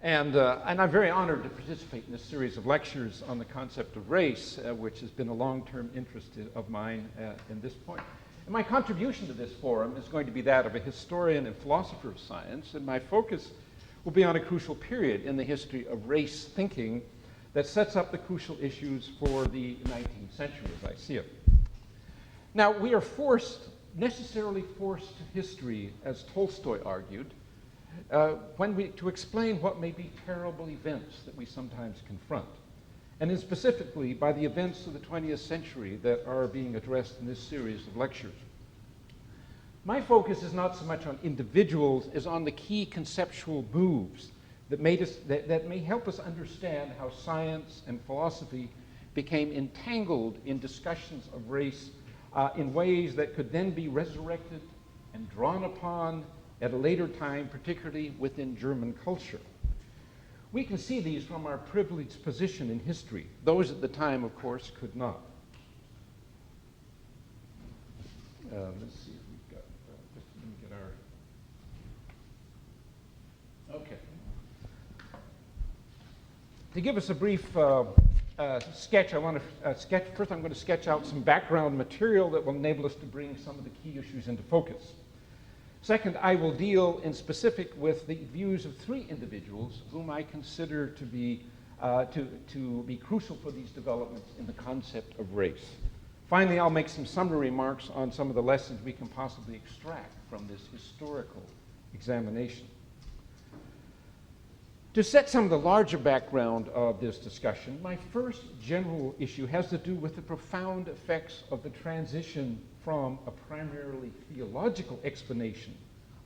And I'm very honored to participate in this series of lectures on the concept of race, which has been a long-term interest of mine in this point. And my contribution to this forum is going to be that of a historian and philosopher of science, and my focus will be on a crucial period in the history of race thinking that sets up the crucial issues for the 19th century as I see it. Now, we are necessarily forced to history, as Tolstoy argued, to explain what may be terrible events that we sometimes confront, and specifically by the events of the 20th century that are being addressed in this series of lectures. My focus is not so much on individuals as on the key conceptual moves that may help us understand how science and philosophy became entangled in discussions of race in ways that could then be resurrected and drawn upon at a later time, particularly within German culture. We can see these from our privileged position in history. Those at the time, of course, could not. Let's see if we've got, just let me get our, okay. To give us a brief sketch, first I'm going to sketch out some background material that will enable us to bring some of the key issues into focus. Second, I will deal in specific with the views of three individuals whom I consider to be crucial for these developments in the concept of race. Finally, I'll make some summary remarks on some of the lessons we can possibly extract from this historical examination. To set some of the larger background of this discussion, my first general issue has to do with the profound effects of the transition from a primarily theological explanation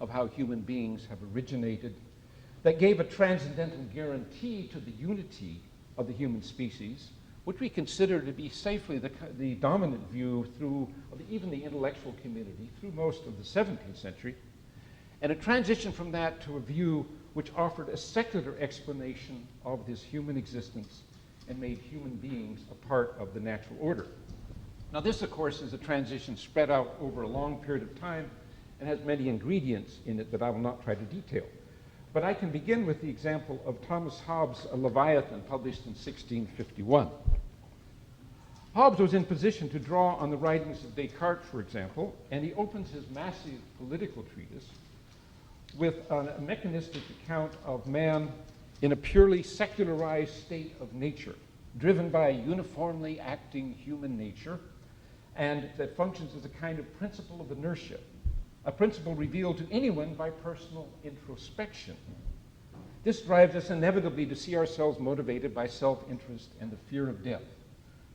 of how human beings have originated that gave a transcendental guarantee to the unity of the human species, which we consider to be safely the dominant view through even the intellectual community through most of the 17th century, and a transition from that to a view which offered a secular explanation of this human existence and made human beings a part of the natural order. Now this, of course, is a transition spread out over a long period of time and has many ingredients in it that I will not try to detail. But I can begin with the example of Thomas Hobbes' Leviathan, published in 1651. Hobbes was in position to draw on the writings of Descartes, for example, and he opens his massive political treatise with a mechanistic account of man in a purely secularized state of nature, driven by a uniformly acting human nature, and that functions as a kind of principle of inertia, a principle revealed to anyone by personal introspection. This drives us inevitably to see ourselves motivated by self-interest and the fear of death.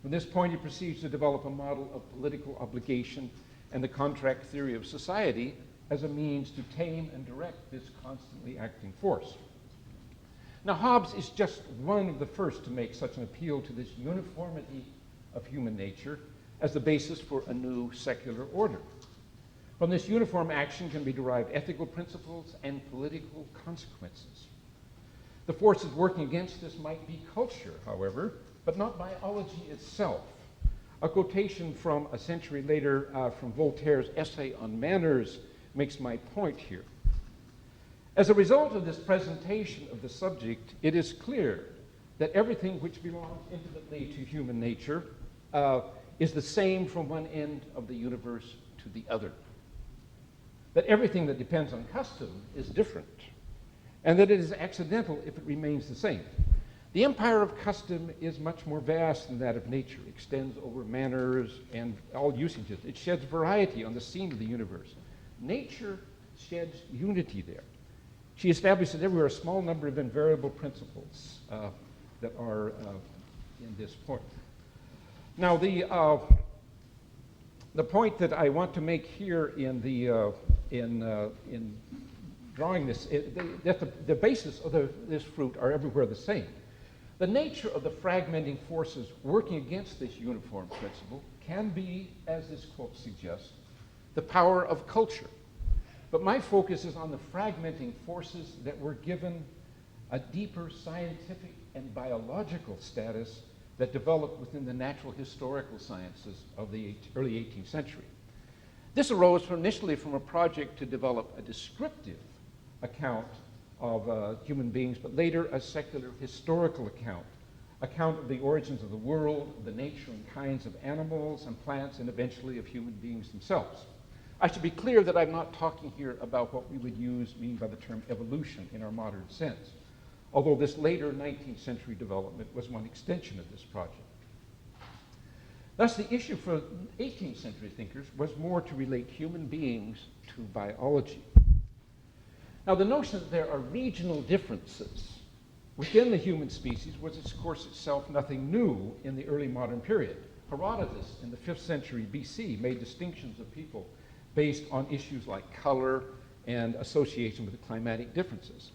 From this point, he proceeds to develop a model of political obligation and the contract theory of society as a means to tame and direct this constantly acting force. Now, Hobbes is just one of the first to make such an appeal to this uniformity of human nature as the basis for a new secular order. From this uniform action can be derived ethical principles and political consequences. The forces working against this might be culture, however, but not biology itself. A quotation from a century later from Voltaire's essay on manners makes my point here. As a result of this presentation of the subject, it is clear that everything which belongs intimately to human nature is the same from one end of the universe to the other. That everything that depends on custom is different, and that it is accidental if it remains the same. The empire of custom is much more vast than that of nature, extends over manners and all usages. It sheds variety on the scene of the universe. Nature sheds unity there. She establishes everywhere a small number of invariable principles that are in this point. Now, the point that I want to make here in drawing this, that the basis of this fruit are everywhere the same. The nature of the fragmenting forces working against this uniform principle can be, as this quote suggests, the power of culture. But my focus is on the fragmenting forces that were given a deeper scientific and biological status that developed within the natural historical sciences of the early 18th century. This arose initially from a project to develop a descriptive account of human beings, but later a secular historical account of the origins of the world, the nature and kinds of animals and plants, and eventually of human beings themselves. I should be clear that I'm not talking here about what we would mean by the term evolution in our modern sense, although this later 19th century development was one extension of this project. Thus, the issue for 18th century thinkers was more to relate human beings to biology. Now, the notion that there are regional differences within the human species was, of course, itself nothing new in the early modern period. Herodotus in the 5th century BC made distinctions of people based on issues like color and association with the climatic differences.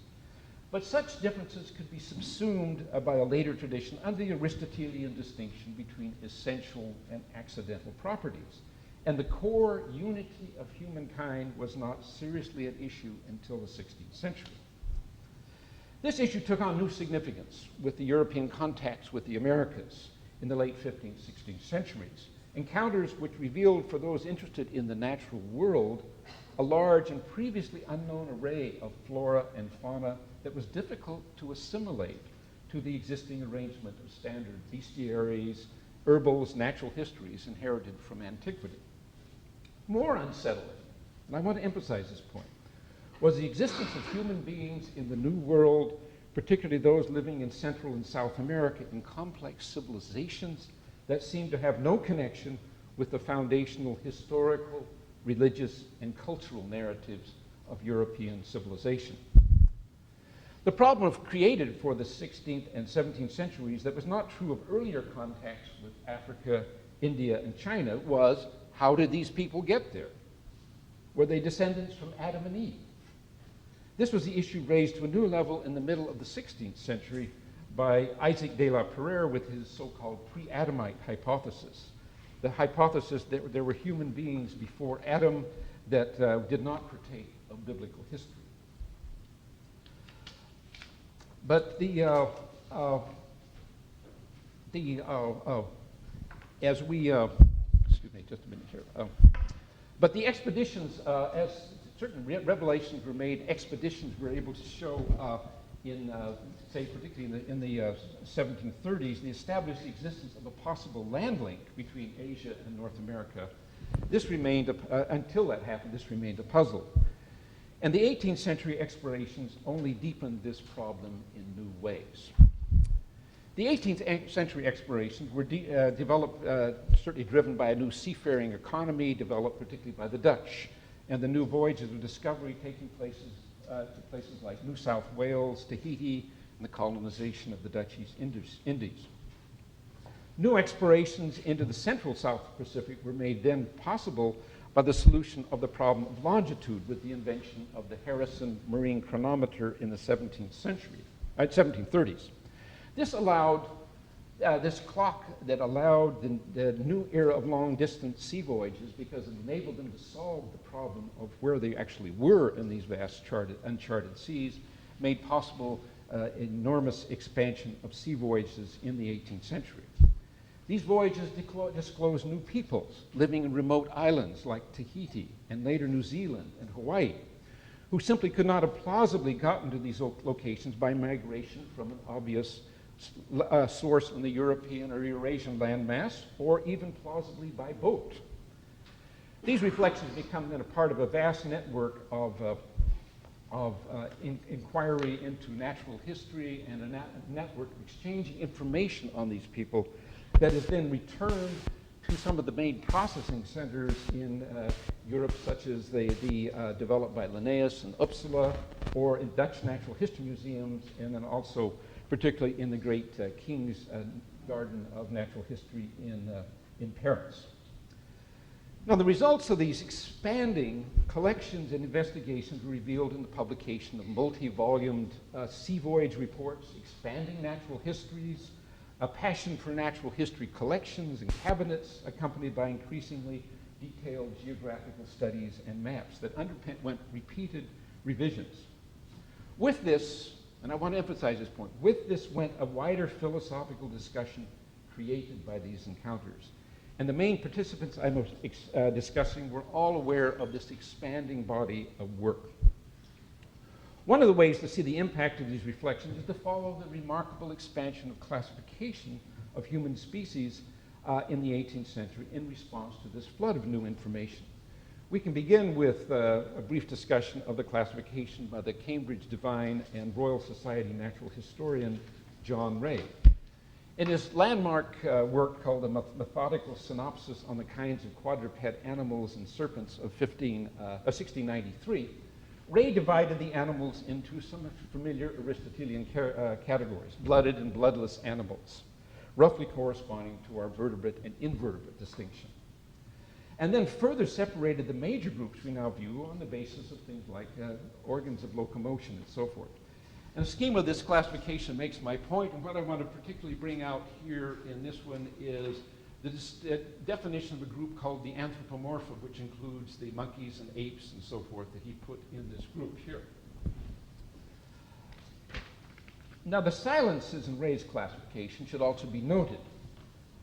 But such differences could be subsumed by a later tradition under the Aristotelian distinction between essential and accidental properties. And the core unity of humankind was not seriously at issue until the 16th century. This issue took on new significance with the European contacts with the Americas in the late 15th, 16th centuries, encounters which revealed for those interested in the natural world a large and previously unknown array of flora and fauna that was difficult to assimilate to the existing arrangement of standard bestiaries, herbals, natural histories inherited from antiquity. More unsettling, and I want to emphasize this point, was the existence of human beings in the New World, particularly those living in Central and South America, in complex civilizations that seemed to have no connection with the foundational historical, religious, and cultural narratives of European civilization. The problem created for the 16th and 17th centuries that was not true of earlier contacts with Africa, India, and China was, how did these people get there? Were they descendants from Adam and Eve? This was the issue raised to a new level in the middle of the 16th century by Isaac de la Pereire with his so-called pre-Adamite hypothesis. The hypothesis that there were human beings before Adam that did not partake of biblical history. But as we, excuse me, just a minute here. But the expeditions, as certain revelations were made, expeditions were able to show say, particularly in the 1730s, they established the existence of a possible land link between Asia and North America. This remained, until that happened, this remained a puzzle. And the 18th century explorations only deepened this problem in new ways. The 18th century explorations were developed, certainly driven by a new seafaring economy, developed particularly by the Dutch, and the new voyages of discovery taking places to places like New South Wales, Tahiti, and the colonization of the Dutch East Indies. New explorations into the central South Pacific were made then possible by the solution of the problem of longitude with the invention of the Harrison marine chronometer in the 1730s. This allowed this clock that allowed the new era of long-distance sea voyages, because it enabled them to solve the problem of where they actually were in these vast uncharted seas, made possible enormous expansion of sea voyages in the 18th century. These voyages disclosed new peoples living in remote islands like Tahiti and later New Zealand and Hawaii, who simply could not have plausibly gotten to these locations by migration from an obvious source in the European or Eurasian landmass, or even plausibly by boat. These reflections become then a part of a vast network of inquiry into natural history and a network of exchanging information on these people that is then returned to some of the main processing centers in Europe, such as the developed by Linnaeus in Uppsala, or in Dutch natural history museums, and then also particularly in the great King's Garden of Natural History in Paris. Now, the results of these expanding collections and investigations were revealed in the publication of multi-volumed sea voyage reports, expanding natural histories, a passion for natural history collections and cabinets, accompanied by increasingly detailed geographical studies and maps that underwent repeated revisions. With this, and I want to emphasize this point, with this went a wider philosophical discussion created by these encounters. And the main participants I was discussing were all aware of this expanding body of work. One of the ways to see the impact of these reflections is to follow the remarkable expansion of classification of human species in the 18th century in response to this flood of new information. We can begin with a brief discussion of the classification by the Cambridge Divine and Royal Society natural historian John Ray. In his landmark work called A Methodical Synopsis on the Kinds of Quadruped Animals and Serpents of 1693, Ray divided the animals into some familiar Aristotelian categories, blooded and bloodless animals, roughly corresponding to our vertebrate and invertebrate distinction. And then further separated the major groups we now view on the basis of things like organs of locomotion and so forth. And the scheme of this classification makes my point, and what I want to particularly bring out here in this one is the definition of a group called the anthropomorpha, which includes the monkeys and apes and so forth that he put in this group here. Now, the silences in Ray's classification should also be noted.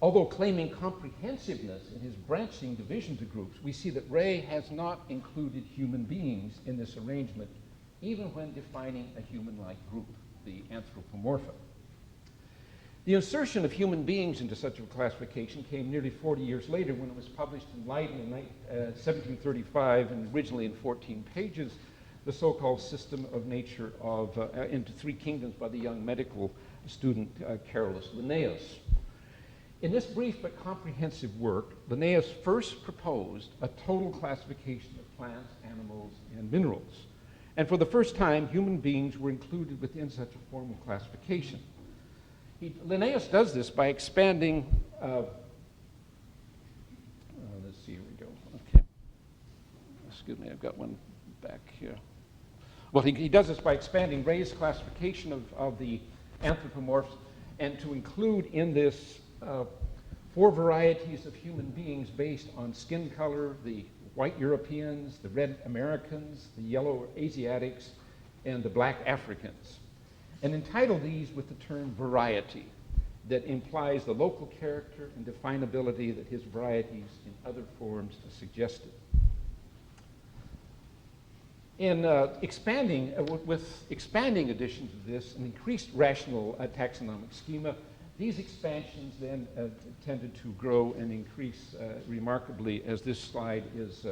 Although claiming comprehensiveness in his branching division to groups, we see that Ray has not included human beings in this arrangement, even when defining a human-like group, the anthropomorpha. The insertion of human beings into such a classification came nearly 40 years later when it was published in Leiden in 1735 and originally in 14 pages, the so-called System of Nature into Three Kingdoms by the young medical student Kalos Linnaeus. In this brief but comprehensive work, Linnaeus first proposed a total classification of plants, animals, and minerals. And for the first time, human beings were included within such a formal classification. Linnaeus does this by expanding, let's see, here we go, okay. Excuse me, I've got one back here. Well, he does this by expanding Ray's classification of the anthropomorphs and to include in this 4 varieties of human beings based on skin color, the white Europeans, the red Americans, the yellow Asiatics, and the black Africans, and entitle these with the term variety that implies the local character and definability that his varieties in other forms suggested. In expanding additions of this, an increased rational taxonomic schema, these expansions then tended to grow and increase remarkably, as this slide is,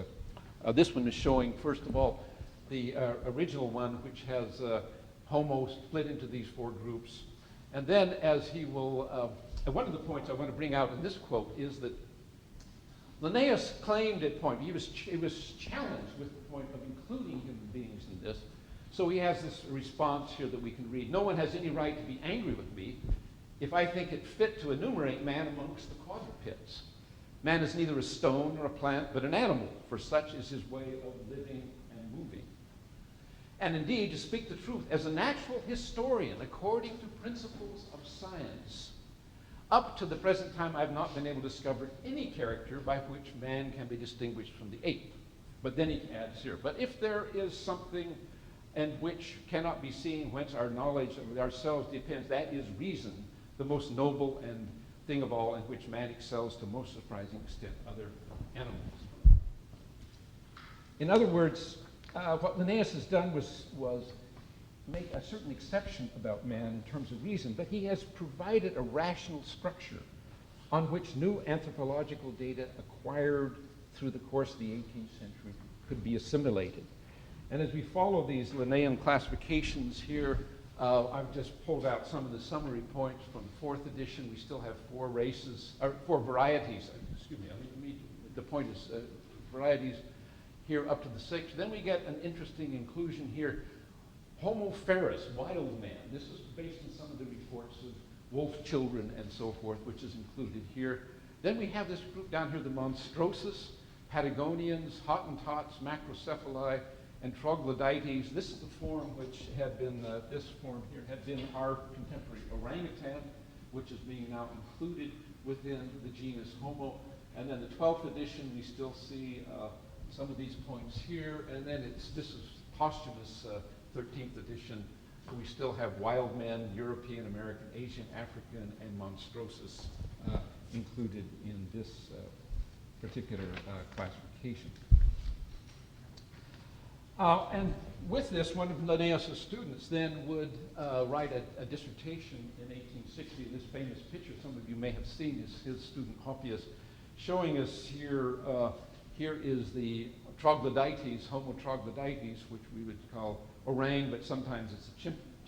this one is showing, first of all, the original one, which has Homo split into these 4 groups. And then, as he will, one of the points I want to bring out in this quote is that Linnaeus claimed at point, he was challenged with the point of including human beings in this. So he has this response here that we can read. No one has any right to be angry with me if I think it fit to enumerate man amongst the quadrupeds. Man is neither a stone nor a plant, but an animal, for such is his way of living and moving. And indeed, to speak the truth, as a natural historian, according to principles of science, up to the present time, I've not been able to discover any character by which man can be distinguished from the ape. But then he adds here, but if there is something and which cannot be seen, whence our knowledge of ourselves depends, that is reason, the most noble and thing of all, in which man excels to most surprising extent other animals. In other words, what Linnaeus has done was make a certain exception about man in terms of reason, but he has provided a rational structure on which new anthropological data acquired through the course of the 18th century could be assimilated. And as we follow these Linnean classifications here, I've just pulled out some of the summary points from the 4th edition. We still have 4 varieties. Excuse me. The point is varieties here up to the 6th. Then we get an interesting inclusion here. Homo ferus, wild man. This is based on some of the reports of wolf children and so forth, which is included here. Then we have this group down here, the Monstrosus, Patagonians, Hottentots, Macrocephali, and Troglodytes. This is the form which had been, this form here had been our contemporary orangutan, which is being now included within the genus Homo. And then the 12th edition, we still see some of these points here. And then this is posthumous 13th edition. So we still have wild men, European, American, Asian, African, and Monstrosus included in this particular classification. And with this, one of Linnaeus' students then would write a dissertation in 1860. This famous picture, some of you may have seen, is his student Hoppius, showing us here, here is the Troglodytes, Homo troglodytes, which we would call orang, but sometimes it's a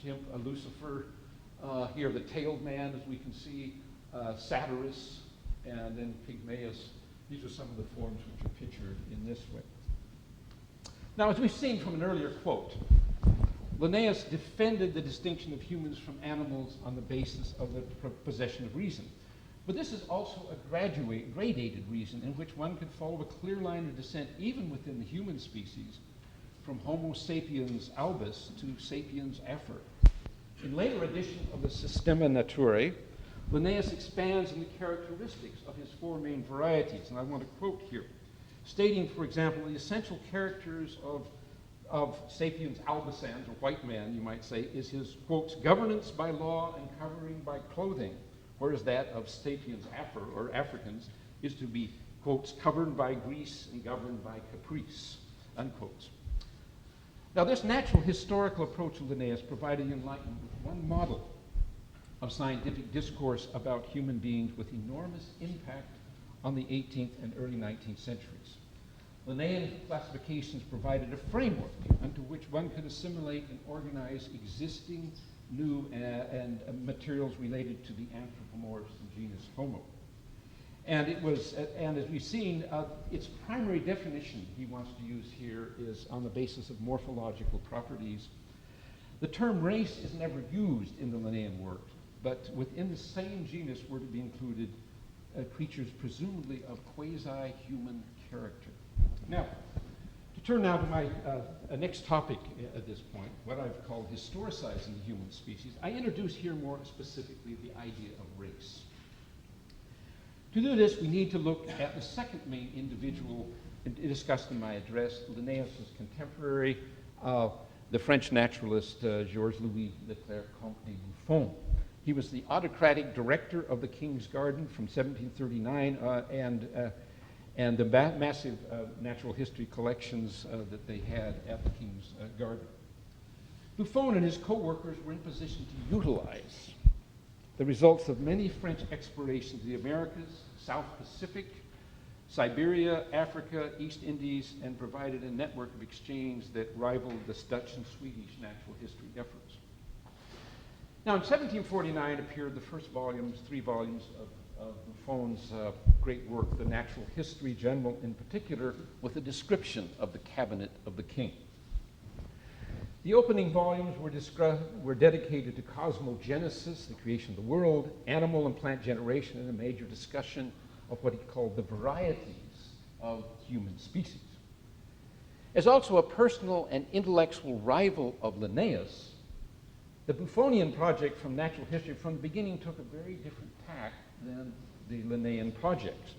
chimp, a lucifer. Here the tailed man, as we can see, Satyrus, and then Pygmaeus. These are some of the forms which are pictured in this way. Now, as we've seen from an earlier quote, Linnaeus defended the distinction of humans from animals on the basis of the possession of reason. But this is also a gradated reason in which one could follow a clear line of descent even within the human species, from Homo sapiens albus to sapiens afer. In later edition of the Systema Naturae, Linnaeus expands on the characteristics of his four main varieties, and I want to quote here, stating, for example, the essential characters of sapiens albicans, or white man, you might say, is his, quotes, governance by law and covering by clothing, whereas that of sapiens afer, or Africans, is to be, quotes, covered by grease and governed by caprice, unquotes. Now, this natural historical approach of Linnaeus provided the Enlightenment with one model of scientific discourse about human beings with enormous impact on the 18th and early 19th centuries. Linnean classifications provided a framework unto which one could assimilate and organize existing new and materials related to the anthropomorphs and genus Homo. And it was, and as we've seen, its primary definition he wants to use here is on the basis of morphological properties. The term race is never used in the Linnaean work, but within the same genus were to be included creatures presumably of quasi-human character. Now, to turn now to my next topic at this point, what I've called historicizing the human species, I introduce here more specifically the idea of race. To do this, we need to look at the second main individual discussed in my address, Linnaeus' contemporary, the French naturalist Georges-Louis Leclerc-Comte de Buffon. He was the autocratic director of the King's Garden from 1739 and the massive natural history collections that they had at the King's Garden. Buffon and his co-workers were in position to utilize the results of many French explorations of the Americas, South Pacific, Siberia, Africa, East Indies, and provided a network of exchange that rivaled the Dutch and Swedish natural history efforts. Now, in 1749 appeared the first volumes, 3 volumes of Buffon's great work, The Natural History General in particular, with a description of the cabinet of the king. The opening volumes were dedicated to Cosmo Genesis, the creation of the world, animal and plant generation, and a major discussion of what he called the varieties of human species. As also a personal and intellectual rival of Linnaeus, the Buffonian project from natural history from the beginning took a very different tack than the Linnaean project.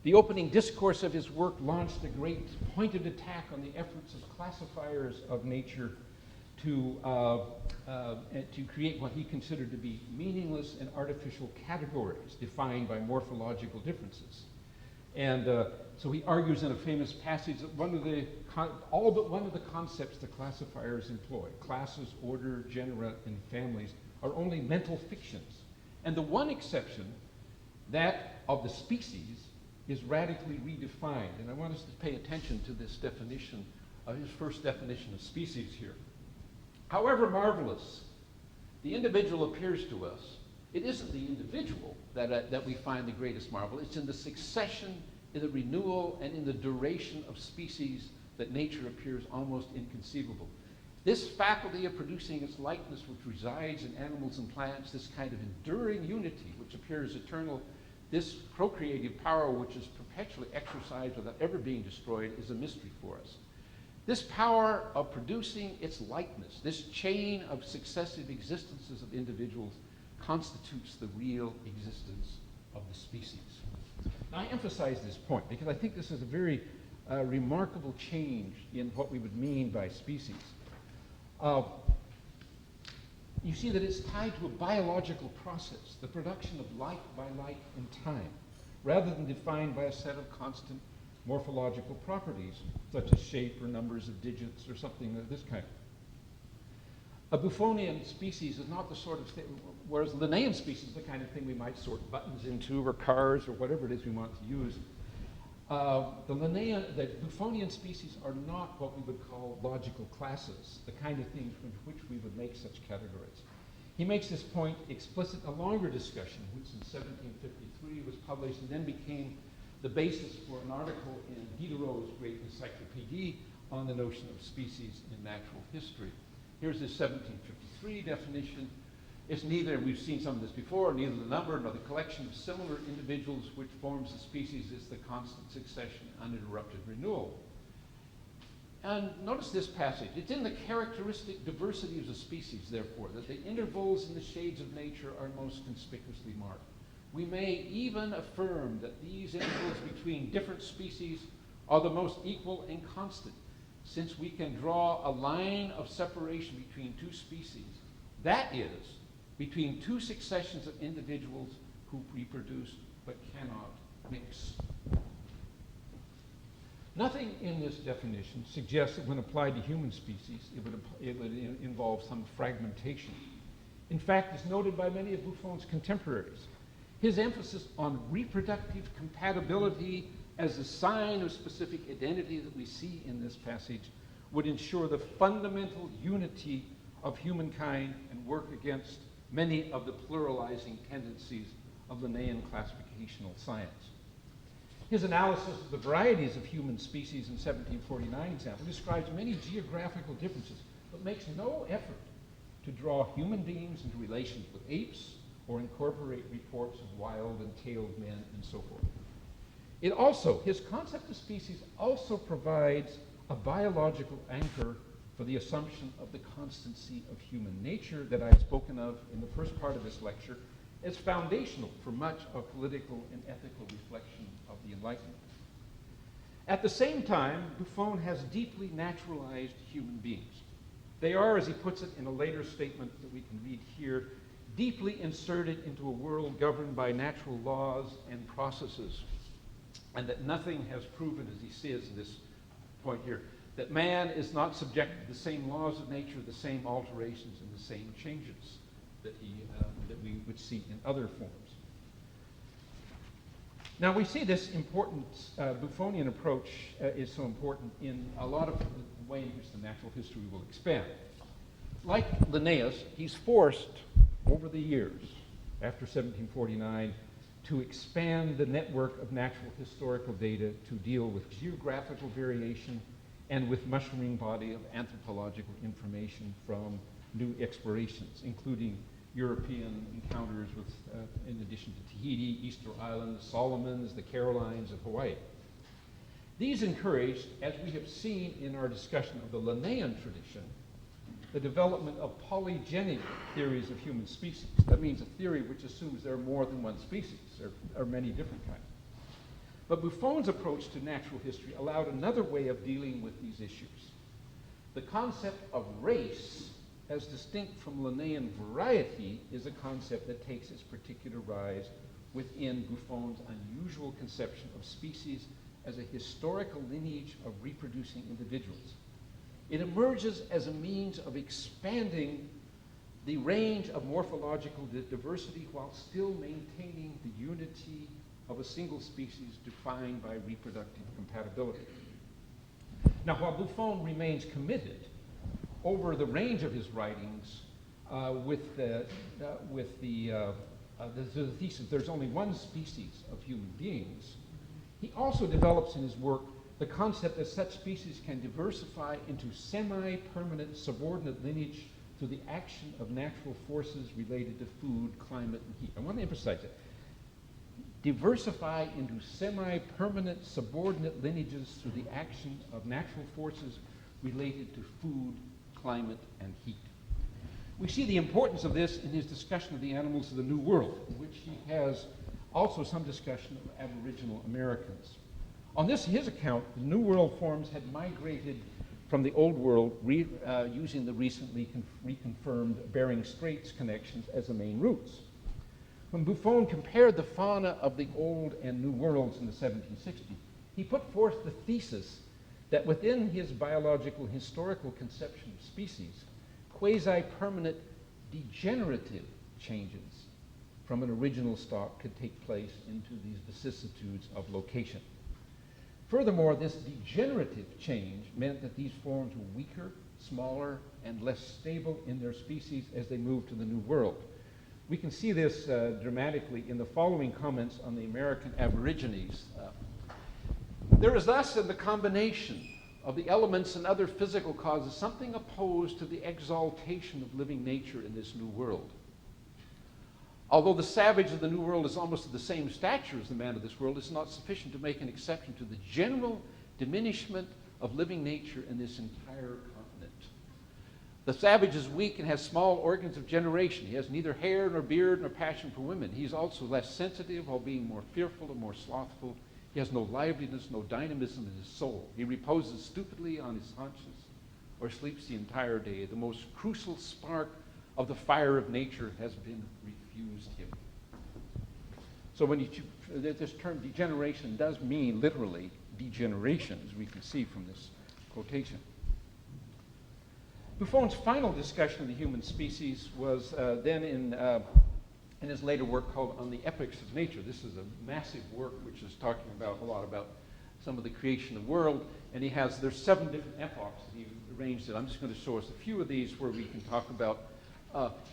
The opening discourse of his work launched a great pointed attack on the efforts of classifiers of nature to create what he considered to be meaningless and artificial categories defined by morphological differences. And so he argues in a famous passage that all but one of the concepts the classifiers employ, classes, order, genera, and families, are only mental fictions. And the one exception, that of the species, is radically redefined. And I want us to pay attention to this definition, his first definition of species here. However marvelous the individual appears to us, it isn't the individual that we find the greatest marvel. It's in the succession, in the renewal, and in the duration of species that nature appears almost inconceivable. This faculty of producing its likeness which resides in animals and plants, this kind of enduring unity which appears eternal, this procreative power which is perpetually exercised without ever being destroyed, is a mystery for us. This power of producing its likeness, this chain of successive existences of individuals, constitutes the real existence of the species. Now, I emphasize this point because I think this is a very remarkable change in what we would mean by species. You see that it's tied to a biological process, the production of like by like in time, rather than defined by a set of constant morphological properties, such as shape or numbers of digits or something of this kind. A Buffonian species is not the sort of thing, whereas Linnaean species is the kind of thing we might sort buttons into, or cars, or whatever it is we want to use. The Buffonian species are not what we would call logical classes, the kind of things from which we would make such categories. He makes this point explicit in a longer discussion, which in 1753 was published and then became the basis for an article in Diderot's great encyclopedia on the notion of species in natural history. Here's his 1753 definition. It's neither, we've seen some of this before, neither the number nor the collection of similar individuals which forms the species is the constant succession, uninterrupted renewal. And notice this passage. It's in the characteristic diversity of the species, therefore, that the intervals in the shades of nature are most conspicuously marked. We may even affirm that these intervals between different species are the most equal and constant, since we can draw a line of separation between two species, that is, between two successions of individuals who reproduce but cannot mix. Nothing in this definition suggests that when applied to human species, it would involve some fragmentation. In fact, as noted by many of Buffon's contemporaries, his emphasis on reproductive compatibility as a sign of specific identity that we see in this passage would ensure the fundamental unity of humankind and work against many of the pluralizing tendencies of Linnean classificational science. His analysis of the varieties of human species in 1749 example describes many geographical differences, but makes no effort to draw human beings into relations with apes or incorporate reports of wild and tailed men and so forth. His concept of species also provides a biological anchor for the assumption of the constancy of human nature that I've spoken of in the first part of this lecture as foundational for much of political and ethical reflection of the Enlightenment. At the same time, Buffon has deeply naturalized human beings. They are, as he puts it in a later statement that we can read here, deeply inserted into a world governed by natural laws and processes, and that nothing has proven, as he says in this point here, that man is not subject to the same laws of nature, the same alterations, and the same changes that we would see in other forms. Now we see this important Buffonian approach is so important in a lot of the way in which the natural history will expand. Like Linnaeus, he's forced over the years after 1749 to expand the network of natural historical data to deal with geographical variation and with mushrooming body of anthropological information from new explorations, including European encounters with, in addition to Tahiti, Easter Islands, Solomons, the Carolines of Hawaii. These encouraged, as we have seen in our discussion of the Linnaean tradition, the development of polygenic theories of human species. That means a theory which assumes there are more than one species, there are many different kinds. But Buffon's approach to natural history allowed another way of dealing with these issues. The concept of race, as distinct from Linnaean variety, is a concept that takes its particular rise within Buffon's unusual conception of species as a historical lineage of reproducing individuals. It emerges as a means of expanding the range of morphological diversity while still maintaining the unity of a single species defined by reproductive compatibility. Now, while Buffon remains committed over the range of his writings with the thesis there's only one species of human beings, he also develops in his work the concept that such species can diversify into semi-permanent subordinate lineage through the action of natural forces related to food, climate, and heat. I want to emphasize that. Diversify into semi-permanent subordinate lineages through the action of natural forces related to food, climate, and heat. We see the importance of this in his discussion of the animals of the New World, in which he has also some discussion of Aboriginal Americans. On his account, the New World forms had migrated from the Old World using the recently reconfirmed Bering Straits connections as the main routes. When Buffon compared the fauna of the Old and New Worlds in the 1760s, he put forth the thesis that within his biological historical conception of species, quasi-permanent degenerative changes from an original stock could take place into these vicissitudes of location. Furthermore, this degenerative change meant that these forms were weaker, smaller, and less stable in their species as they moved to the New World. We can see this dramatically in the following comments on the American Aborigines. There is thus in the combination of the elements and other physical causes something opposed to the exaltation of living nature in this New World. Although the savage of the New World is almost of the same stature as the man of this world, it's not sufficient to make an exception to the general diminishment of living nature in this entire continent. The savage is weak and has small organs of generation. He has neither hair nor beard nor passion for women. He's also less sensitive, while being more fearful and more slothful. He has no liveliness, no dynamism in his soul. He reposes stupidly on his haunches or sleeps the entire day. The most crucial spark of the fire of nature has been refused him. So when this term degeneration does mean literally degeneration, as we can see from this quotation. Buffon's final discussion of the human species was then in his later work called On the Epochs of Nature. This is a massive work which is talking about a lot about some of the creation of the world, and there's 7 different epochs that he arranged it. I'm just going to show us a few of these where we can talk about,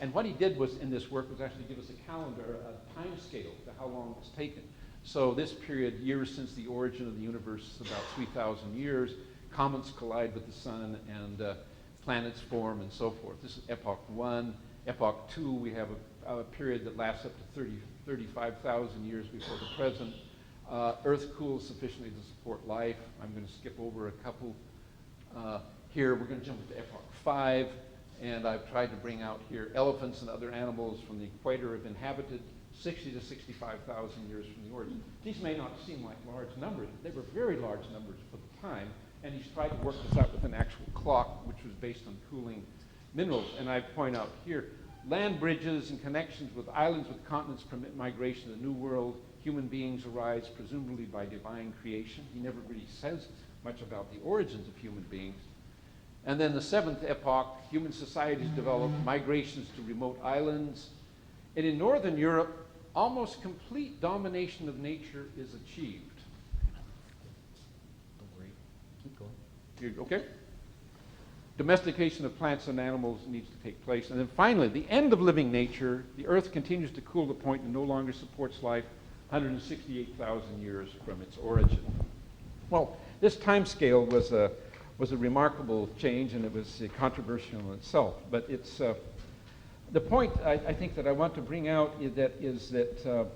and what he did was in this work was actually give us a calendar, a time scale to how long it's taken. So this period, years since the origin of the universe, is about 3,000 years. Comets collide with the sun, and planets form, and so forth. This is Epoch 1. Epoch 2, we have a period that lasts up to 35,000 years before the present. Earth cools sufficiently to support life. I'm going to skip over a couple. Here, we're going to jump into Epoch 5, and I've tried to bring out here elephants and other animals from the equator have inhabited 60 to 65,000 years from the origin. These may not seem like large numbers, but they were very large numbers for the time, and he's tried to work this out with an actual clock, which was based on cooling minerals. And I point out here, land bridges and connections with islands with continents permit migration to the New World. Human beings arise presumably by divine creation. He never really says much about the origins of human beings. And then the 7th epoch, human societies develop, migrations to remote islands. And in Northern Europe, almost complete domination of nature is achieved. Don't worry, keep going. You're okay? Domestication of plants and animals needs to take place. And then finally, the end of living nature, the earth continues to cool to the point and no longer supports life 168,000 years from its origin. Well, this time scale was a remarkable change, and it was controversial in itself. But it's the point I think that I want to bring out is that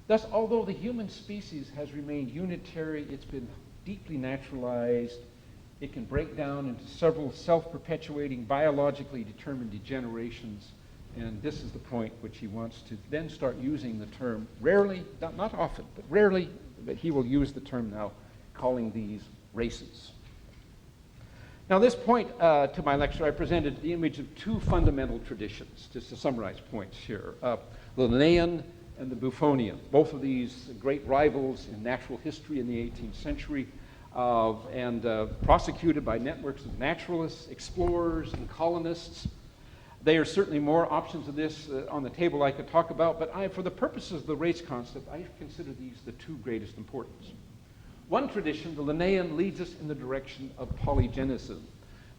thus, although the human species has remained unitary, it's been deeply naturalized. It can break down into several self-perpetuating, biologically determined degenerations, and this is the point which he wants to then start using the term, rarely, not often, but rarely, but he will use the term now, calling these races. Now, this point to my lecture, I presented the image of 2 fundamental traditions, just to summarize points here, the Linnaean and the Buffonian, both of these great rivals in natural history in the 18th century, and prosecuted by networks of naturalists, explorers, and colonists. There are certainly more options of this on the table I could talk about, but for the purposes of the race concept, I consider these the 2 greatest importance. One tradition, the Linnaean, leads us in the direction of polygenism,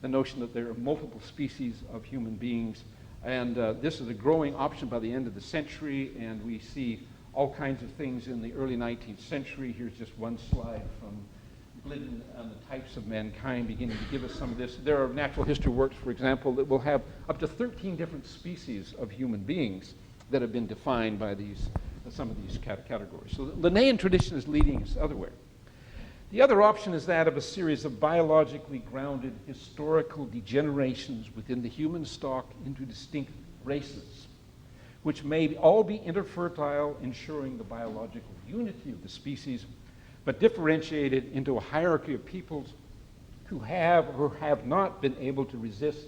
the notion that there are multiple species of human beings, and this is a growing option by the end of the century, and we see all kinds of things in the early 19th century. Here's just one slide from Glidden on the types of mankind, beginning to give us some of this. There are natural history works, for example, that will have up to 13 different species of human beings that have been defined by some of these categories. So the Linnaean tradition is leading us the other way. The other option is that of a series of biologically grounded historical degenerations within the human stock into distinct races, which may all be interfertile, ensuring the biological unity of the species, but differentiated into a hierarchy of peoples who have or have not been able to resist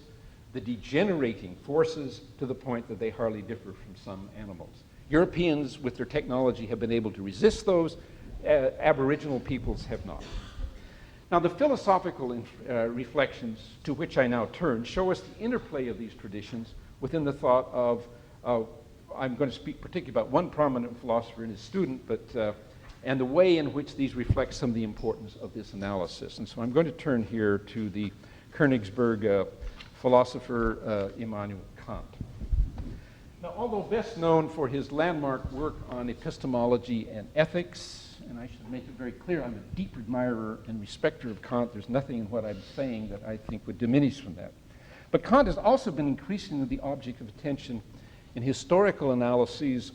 the degenerating forces to the point that they hardly differ from some animals. Europeans, with their technology, have been able to resist those. Aboriginal peoples have not. Now, the philosophical reflections to which I now turn show us the interplay of these traditions within the thought of, I'm going to speak particularly about one prominent philosopher and his student, and the way in which these reflect some of the importance of this analysis. And so I'm going to turn here to the Königsberg philosopher Immanuel Kant. Now, although best known for his landmark work on epistemology and ethics, and I should make it very clear, I'm a deep admirer and respecter of Kant. There's nothing in what I'm saying that I think would diminish from that. But Kant has also been increasingly the object of attention in historical analyses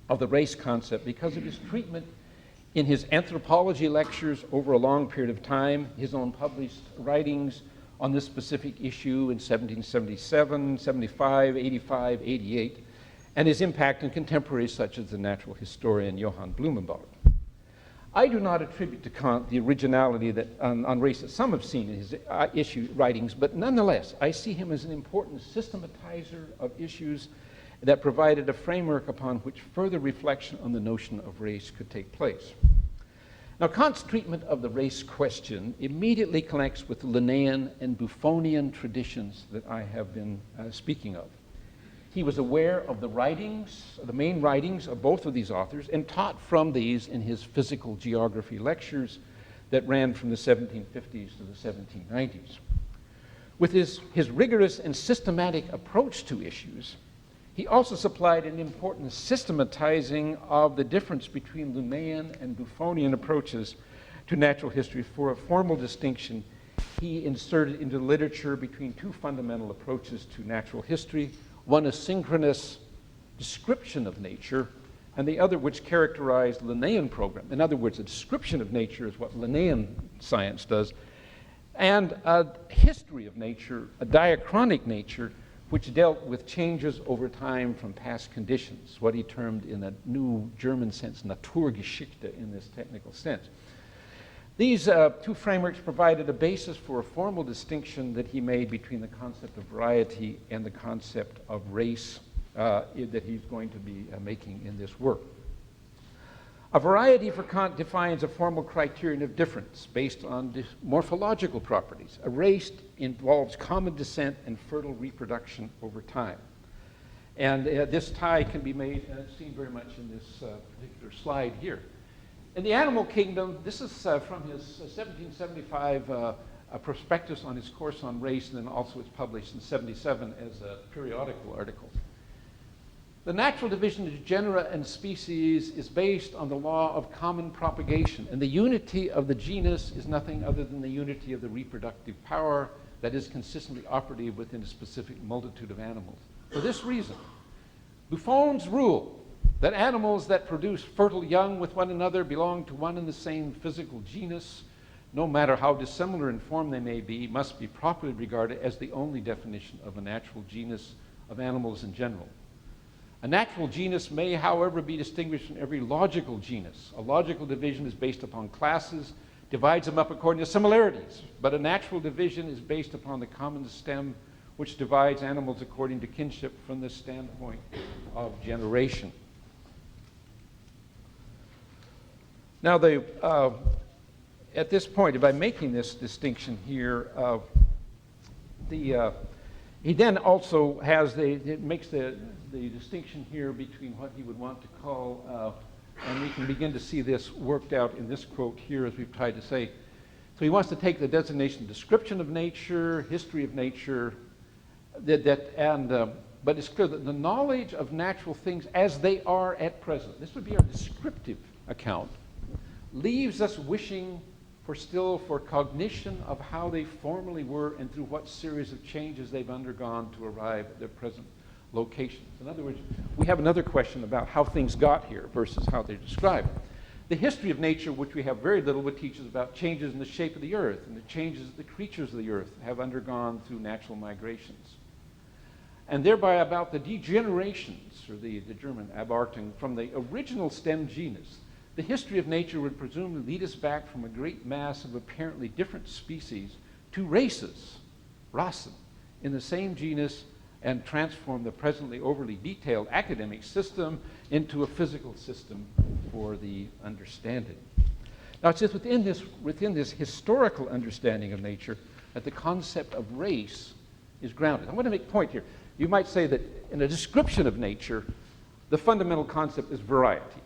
of the race concept because of his treatment in his anthropology lectures over a long period of time, his own published writings on this specific issue in 1777, 75, 85, 88, and his impact on contemporaries such as the natural historian Johann Blumenbach. I do not attribute to Kant the originality that, on race that some have seen in his issue writings, but nonetheless, I see him as an important systematizer of issues that provided a framework upon which further reflection on the notion of race could take place. Now, Kant's treatment of the race question immediately connects with the Linnaean and Buffonian traditions that I have been speaking of. He was aware of the writings, the main writings of both of these authors, and taught from these in his physical geography lectures that ran from the 1750s to the 1790s. With his rigorous and systematic approach to issues, he also supplied an important systematizing of the difference between Linnaean and Buffonian approaches to natural history. For a formal distinction, he inserted into literature between two fundamental approaches to natural history, one a synchronous description of nature, and the other which characterized Linnaean program. In other words, a description of nature is what Linnaean science does, and a history of nature, a diachronic nature, which dealt with changes over time from past conditions, what he termed in a new German sense, Naturgeschichte in this technical sense. These two frameworks provided a basis for a formal distinction that he made between the concept of variety and the concept of race that he's going to be making in this work. A variety for Kant defines a formal criterion of difference based on morphological properties. A race involves common descent and fertile reproduction over time. And this tie can be made, seen very much in this particular slide here. In the animal kingdom, this is from his 1775 prospectus on his course on race, and then also it's published in 77 as a periodical article. The natural division into genera and species is based on the law of common propagation, and the unity of the genus is nothing other than the unity of the reproductive power that is consistently operative within a specific multitude of animals. For this reason, Buffon's rule that animals that produce fertile young with one another belong to one and the same physical genus, no matter how dissimilar in form they may be, must be properly regarded as the only definition of a natural genus of animals in general. A natural genus may, however, be distinguished from every logical genus. A logical division is based upon classes, divides them up according to similarities, but a natural division is based upon the common stem, which divides animals according to kinship from the standpoint of generation. Now, at this point, by making this distinction here, he then also has makes the distinction here between what he would want to call, and we can begin to see this worked out in this quote here, as we've tried to say. So he wants to take the designation description of nature, history of nature, but it's clear that the knowledge of natural things as they are at present, this would be our descriptive account, leaves us wishing for cognition of how they formerly were and through what series of changes they've undergone to arrive at their present locations. In other words, we have another question about how things got here versus how they're described. The history of nature, which we have very little, would teach us about changes in the shape of the earth and the changes the creatures of the earth have undergone through natural migrations. And thereby about the degenerations, or the German Abartung, from the original stem genus. The history of nature would presumably lead us back from a great mass of apparently different species to races, Rassen, in the same genus and transform the presently overly detailed academic system into a physical system for the understanding. Now, it's just within this historical understanding of nature that the concept of race is grounded. I want to make a point here. You might say that in a description of nature, the fundamental concept is variety.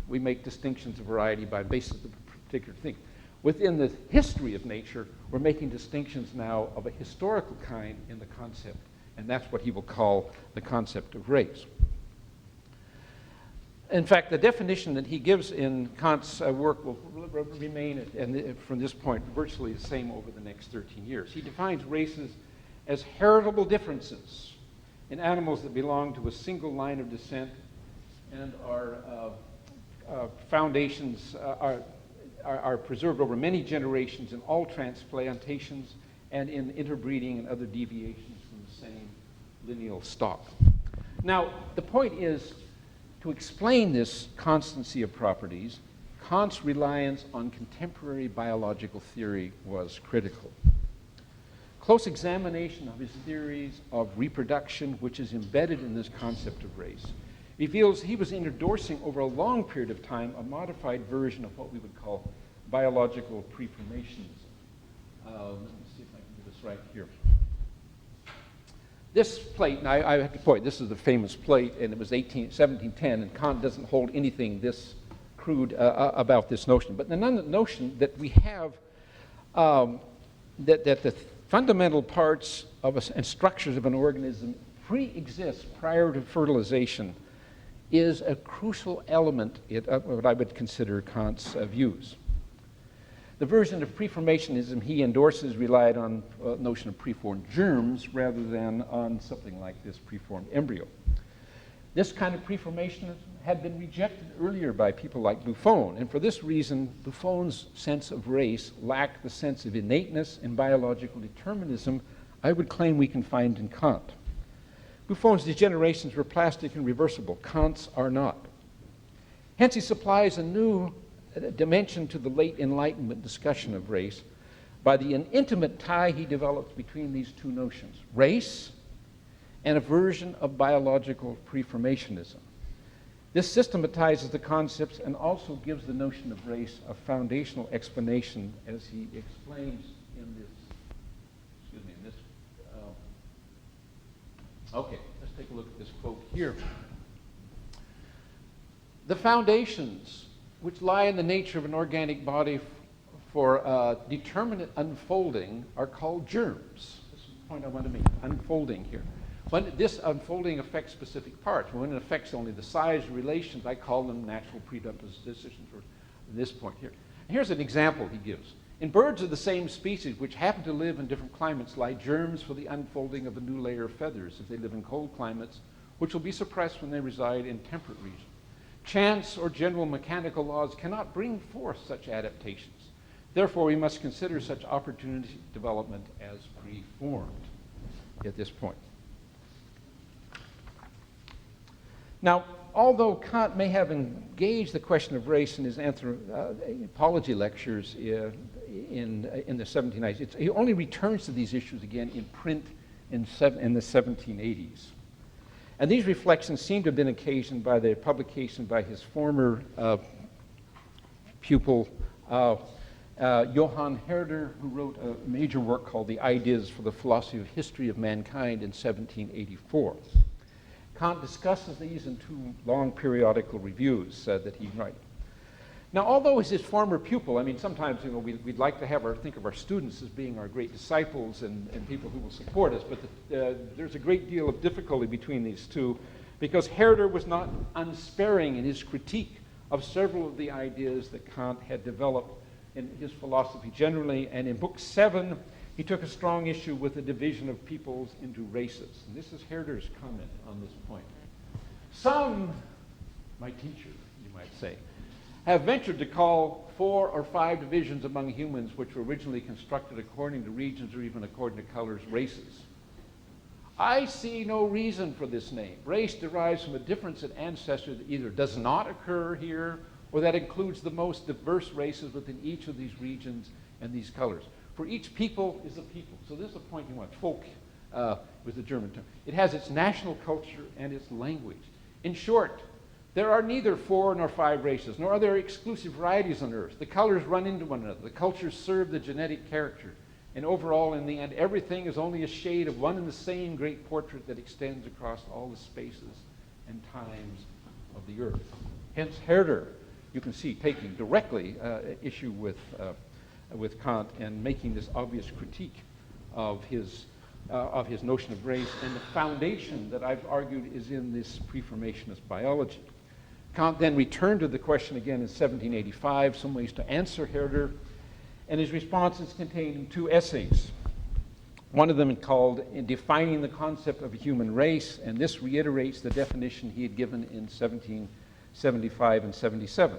We make distinctions of variety by basis of a particular thing. Within the history of nature, we're making distinctions now of a historical kind in the concept, and that's what he will call the concept of race. In fact, the definition that he gives in Kant's work will remain, from this point, virtually the same over the next 13 years. He defines races as heritable differences in animals that belong to a single line of descent and are foundations are preserved over many generations in all transplantations and in interbreeding and other deviations from the same lineal stock. Now, the point is, to explain this constancy of properties, Kant's reliance on contemporary biological theory was critical. Close examination of his theories of reproduction, which is embedded in this concept of race, reveals he was endorsing over a long period of time a modified version of what we would call biological preformationism. Let me see if I can do this right here. This plate, and I have to point, this is the famous plate, and it was 1710, and Kant doesn't hold anything this crude about this notion. But the notion that we have, that the fundamental parts of and structures of an organism pre-exist prior to fertilization is a crucial element of what I would consider Kant's views. The version of preformationism he endorses relied on a notion of preformed germs rather than on something like this preformed embryo. This kind of preformationism had been rejected earlier by people like Buffon, and for this reason, Buffon's sense of race lacked the sense of innateness and biological determinism I would claim we can find in Kant. Buffon's degenerations were plastic and reversible. Kant's are not. Hence, he supplies a new dimension to the late Enlightenment discussion of race by the intimate tie he developed between these two notions, race and a version of biological preformationism. This systematizes the concepts and also gives the notion of race a foundational explanation, as he explains in this. Okay, let's take a look at this quote here. The foundations which lie in the nature of an organic body for determinate unfolding are called germs. This is the point I want to make, unfolding here. When this unfolding affects specific parts, when it affects only the size relations, I call them natural predispositions for this point here. And here's an example he gives. In birds of the same species which happen to live in different climates lie germs for the unfolding of a new layer of feathers if they live in cold climates, which will be suppressed when they reside in temperate regions. Chance or general mechanical laws cannot bring forth such adaptations. Therefore, we must consider such opportunity development as preformed at this point. Now, although Kant may have engaged the question of race in his anthropology lectures in the 1790s, he only returns to these issues again in print in the 1780s. And these reflections seem to have been occasioned by the publication by his former pupil, Johann Herder, who wrote a major work called The Ideas for the Philosophy of History of Mankind in 1784. Kant discusses these in two long periodical reviews that he writes. Now, although as his former pupil, I mean, sometimes we'd like to think of our students as being our great disciples and people who will support us, but there's a great deal of difficulty between these two because Herder was not unsparing in his critique of several of the ideas that Kant had developed in his philosophy generally, and in Book 7, he took a strong issue with the division of peoples into races. And this is Herder's comment on this point. Some, my teacher, you might say, have ventured to call 4 or 5 divisions among humans which were originally constructed according to regions or even according to colors, races. I see no reason for this name. Race derives from a difference in ancestry that either does not occur here or that includes the most diverse races within each of these regions and these colors. For each people is a people. So this is a point you want. Folk was the German term. It has its national culture and its language. In short, there are neither 4 nor 5 races, nor are there exclusive varieties on Earth. The colors run into one another. The cultures serve the genetic character. And overall, in the end, everything is only a shade of one and the same great portrait that extends across all the spaces and times of the Earth. Hence, Herder, you can see, taking directly issue with Kant and making this obvious critique of his notion of race, and the foundation that I've argued is in this pre-formationist biology. Kant then returned to the question again in 1785, some ways to answer Herder, and his response is contained in 2 essays. One of them is called Defining the Concept of a Human Race, and this reiterates the definition he had given in 1775 and 77.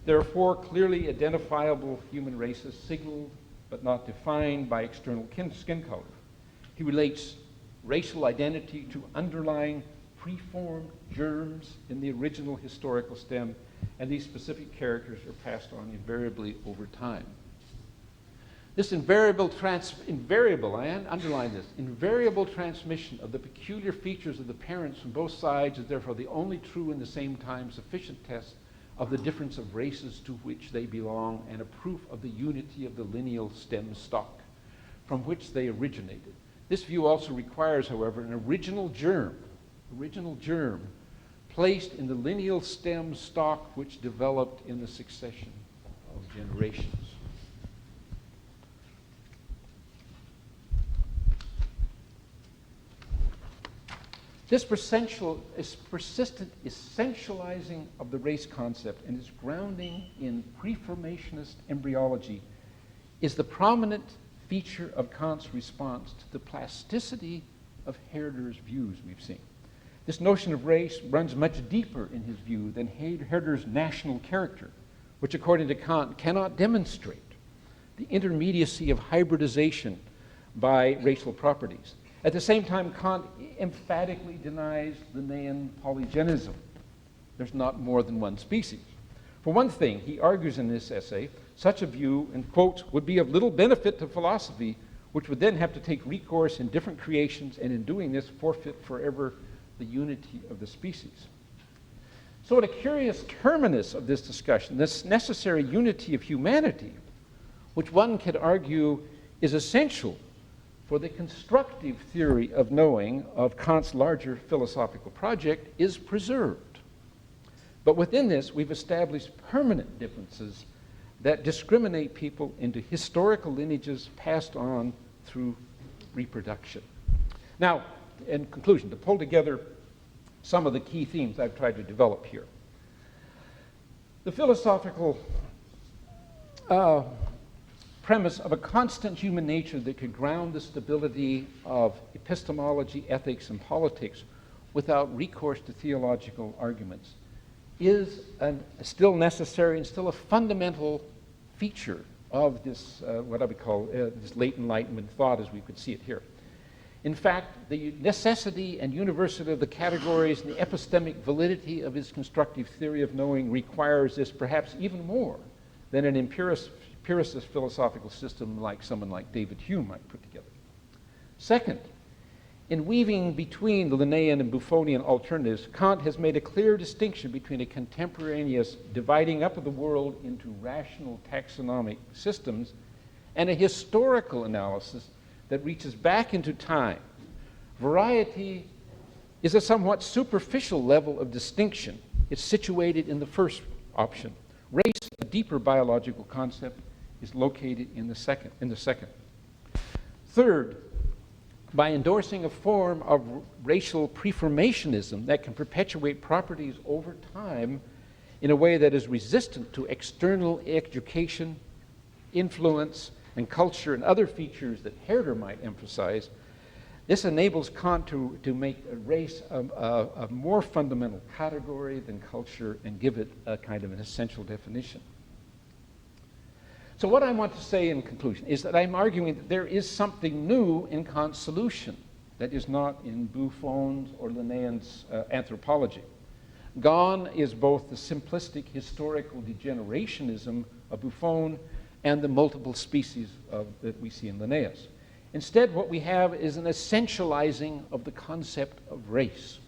There are 4 clearly identifiable human races, signaled but not defined by external skin color. He relates racial identity to underlying preformed germs in the original historical stem, and these specific characters are passed on invariably over time. This invariable, I underline this, invariable transmission of the peculiar features of the parents from both sides is therefore the only true and the same time sufficient test of the difference of races to which they belong, and a proof of the unity of the lineal stem stock from which they originated. This view also requires, however, an original germ placed in the lineal stem stock which developed in the succession of generations. This persistent essentializing of the race concept and its grounding in pre-formationist embryology is the prominent feature of Kant's response to the plasticity of Herder's views we've seen. This notion of race runs much deeper in his view than Herder's national character, which according to Kant cannot demonstrate the intermediacy of hybridization by racial properties. At the same time, Kant emphatically denies Linnean polygenism. There's not more than one species. For one thing, he argues in this essay, such a view, in quotes, would be of little benefit to philosophy, which would then have to take recourse in different creations, and in doing this forfeit forever the unity of the species. So at a curious terminus of this discussion, this necessary unity of humanity, which one could argue is essential for the constructive theory of knowing of Kant's larger philosophical project, is preserved. But within this, we've established permanent differences that discriminate people into historical lineages passed on through reproduction. Now, in conclusion, to pull together some of the key themes I've tried to develop here. The philosophical premise of a constant human nature that could ground the stability of epistemology, ethics, and politics without recourse to theological arguments is still necessary and still a fundamental feature of this, what I would call this late Enlightenment thought as we could see it here. In fact, the necessity and universality of the categories and the epistemic validity of his constructive theory of knowing requires this perhaps even more than an empiricist philosophical system like someone like David Hume might put together. Second, in weaving between the Linnaean and Buffonian alternatives, Kant has made a clear distinction between a contemporaneous dividing up of the world into rational taxonomic systems and a historical analysis that reaches back into time. Variety is a somewhat superficial level of distinction. It's situated in the first option. Race, a deeper biological concept, is located in the second. Third, by endorsing a form of racial preformationism that can perpetuate properties over time in a way that is resistant to external education, influence, and culture and other features that Herder might emphasize, this enables Kant to make a race a more fundamental category than culture and give it a kind of an essential definition. So what I want to say in conclusion is that I'm arguing that there is something new in Kant's solution that is not in Buffon's or Linnaean's anthropology. Gone is both the simplistic historical degenerationism of Buffon and the multiple species that we see in Linnaeus. Instead, what we have is an essentializing of the concept of race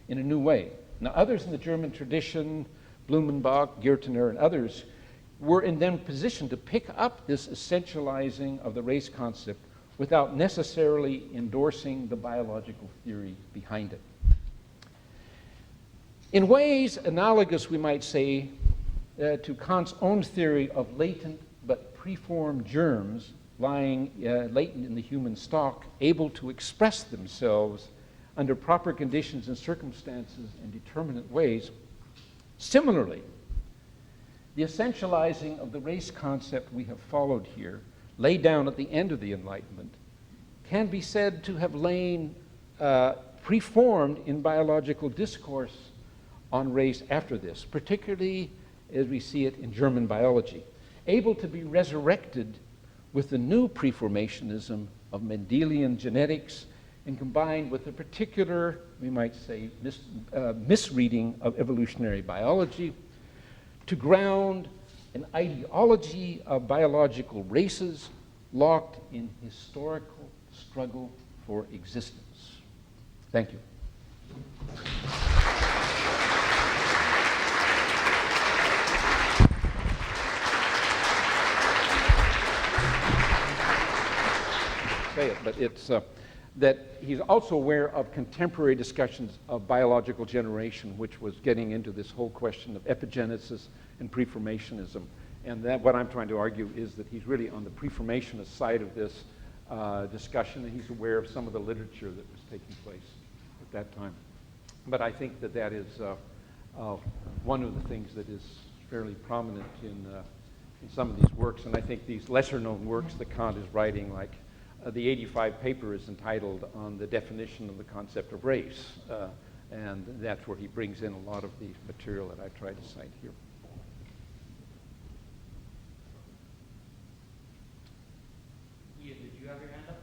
in a new way. Now, others in the German tradition, Blumenbach, Gürtner, and others, were in then position to pick up this essentializing of the race concept without necessarily endorsing the biological theory behind it. In ways analogous, we might say, to Kant's own theory of latent but preformed germs lying latent in the human stock, able to express themselves under proper conditions and circumstances in determinate ways. Similarly, the essentializing of the race concept we have followed here, laid down at the end of the Enlightenment, can be said to have lain preformed in biological discourse on race after this, particularly as we see it in German biology, able to be resurrected with the new preformationism of Mendelian genetics and combined with a particular, we might say, misreading of evolutionary biology to ground an ideology of biological races locked in historical struggle for existence. Thank you. Say it, but it's that he's also aware of contemporary discussions of biological generation, which was getting into this whole question of epigenesis and preformationism. And that what I'm trying to argue is that he's really on the preformationist side of this discussion, and he's aware of some of the literature that was taking place at that time. But I think that that is one of the things that is fairly prominent in some of these works. And I think these lesser-known works that Kant is writing, like the 85 paper is entitled On the Definition of the Concept of Race, and that's where he brings in a lot of the material that I tried to cite here. Ian, did you have your hand up?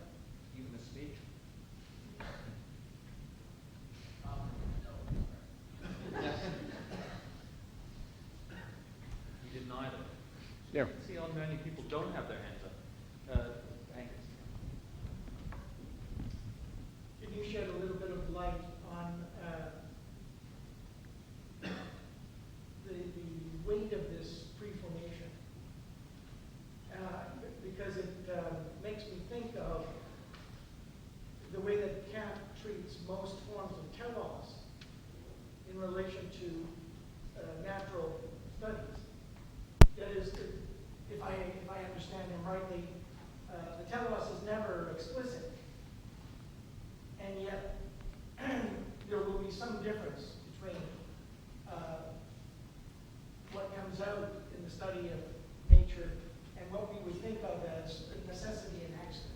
You in the speech? No. You did neither. Yeah. You can see how many people don't have their hands up. Angus. Can you shed a little bit of light on the weight of this preformation? Because it makes me think of the way that Kant treats most forms of telos in relation to natural studies. That is, if I understand him rightly, the telos is never explicit, and yet there will be some difference between what comes out in the study of nature and what we would think of as necessity and accident.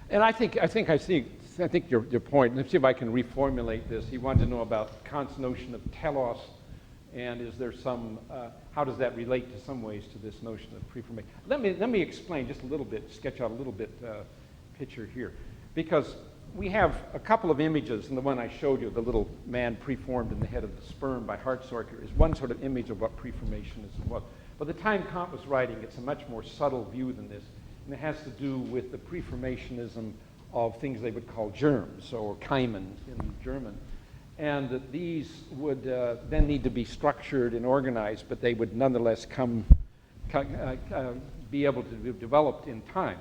And I think your point. Let's see if I can reformulate this. He wanted to know about Kant's notion of telos, and is there some? How does that relate to some ways to this notion of preformation? Let me explain just a little bit, sketch out a little bit picture here, because we have a couple of images, and the one I showed you, the little man preformed in the head of the sperm by Hartsorker, is one sort of image of what preformationism was. By the time Kant was writing, it's a much more subtle view than this, and it has to do with the preformationism of things they would call germs, or Keimen in German. And that these would then need to be structured and organized, but they would nonetheless be able to be developed in time.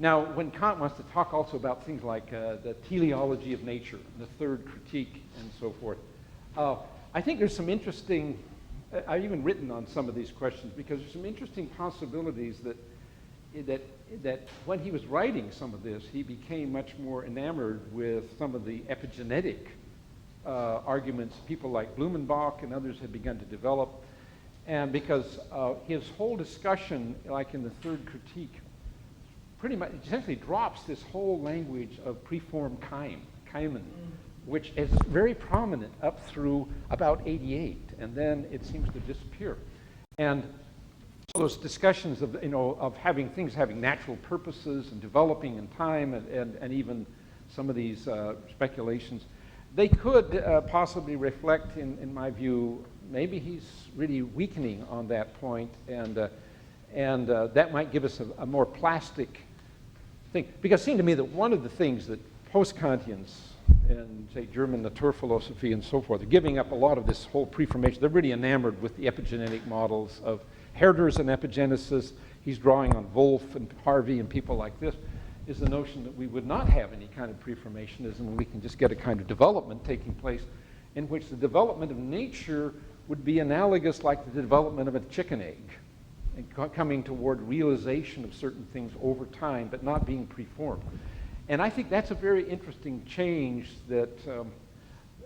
Now, when Kant wants to talk also about things like the teleology of nature, the third critique, and so forth, I think there's some interesting, I've even written on some of these questions, because there's some interesting possibilities that when he was writing some of this, he became much more enamored with some of the epigenetic arguments people like Blumenbach and others had begun to develop. And because his whole discussion, like in the third critique, pretty much essentially drops this whole language of preformed Keimen, which is very prominent up through about 88, and then it seems to disappear. And those discussions of, of having things having natural purposes and developing in time, and even some of these speculations, they could possibly reflect, in my view, maybe he's really weakening on that point, and that might give us a more plastic think, because it seemed to me that one of the things that post-Kantians and, say, German Naturphilosophie and so forth are giving up a lot of this whole pre-formation. They're really enamored with the epigenetic models of Herder's an epigenesis. He's drawing on Wolff and Harvey and people like this, is the notion that we would not have any kind of pre-formationism and we can just get a kind of development taking place in which the development of nature would be analogous like the development of a chicken egg, and coming toward realization of certain things over time, but not being preformed. And I think that's a very interesting change that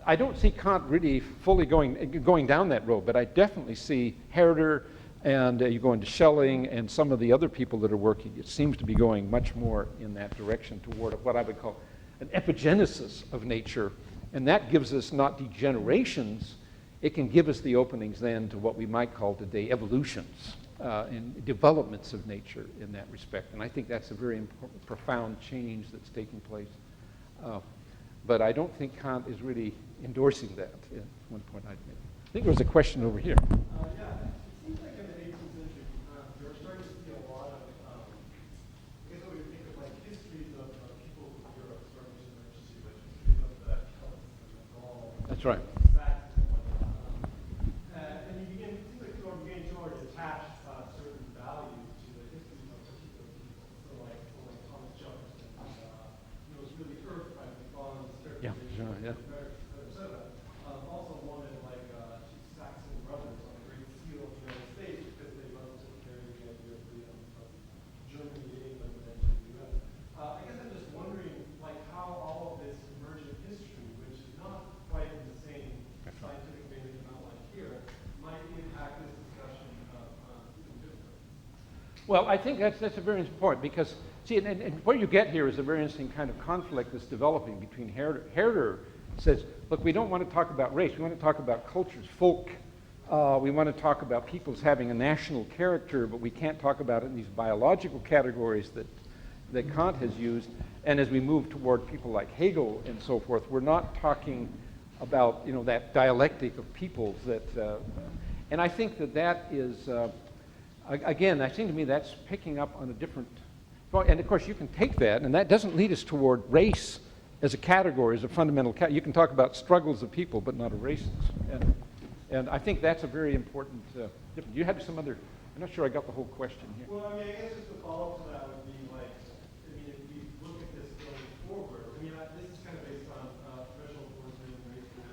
I don't see Kant really fully going down that road, but I definitely see Herder and you go into Schelling and some of the other people that are working. It seems to be going much more in that direction toward what I would call an epigenesis of nature. And that gives us not degenerations, it can give us the openings then to what we might call today evolutions and developments of nature in that respect. And I think that's a very important, profound change that's taking place. But I don't think Kant is really endorsing that. At one point I'd made. I think there was a question over here. Yeah, it seems like in the 18th century, they were starting to see a lot of, I guess what we think of like histories of people in Europe starting to emerge, like histories of the Celts and the Gaul. That's right. Saxons and whatnot. And you begin, it seems like people are beginning to already attach certain values to the histories of particular people. So like Thomas Jefferson, was really irked by McFarlane's characterization of yeah. America, also wanted like Saxon brothers on the Great Seal of the United States because they wanted to carry the idea of freedom from Germany to England and then to the U.S. I guess I'm just wondering like how all of this emergent history, which is not quite in the same scientific vein as you outlined here, might impact this discussion even differently. Well, I think that's a very important point because, see, and what you get here is a very interesting kind of conflict that's developing between Herder. Herder says, look, we don't want to talk about race. We want to talk about cultures, folk. We want to talk about peoples having a national character, but we can't talk about it in these biological categories that Kant has used. And as we move toward people like Hegel and so forth, we're not talking about, that dialectic of peoples that, and I think that is, again, I think to me that's picking up on a different, and of course you can take that, and that doesn't lead us toward race as a category, as a fundamental category. You can talk about struggles of people, but not of races. And I think that's a very important difference. You had some other, I'm not sure I got the whole question here. Well, I guess just a follow-up to that would be like, if we look at this going forward, this is kind of based on threshold force and race and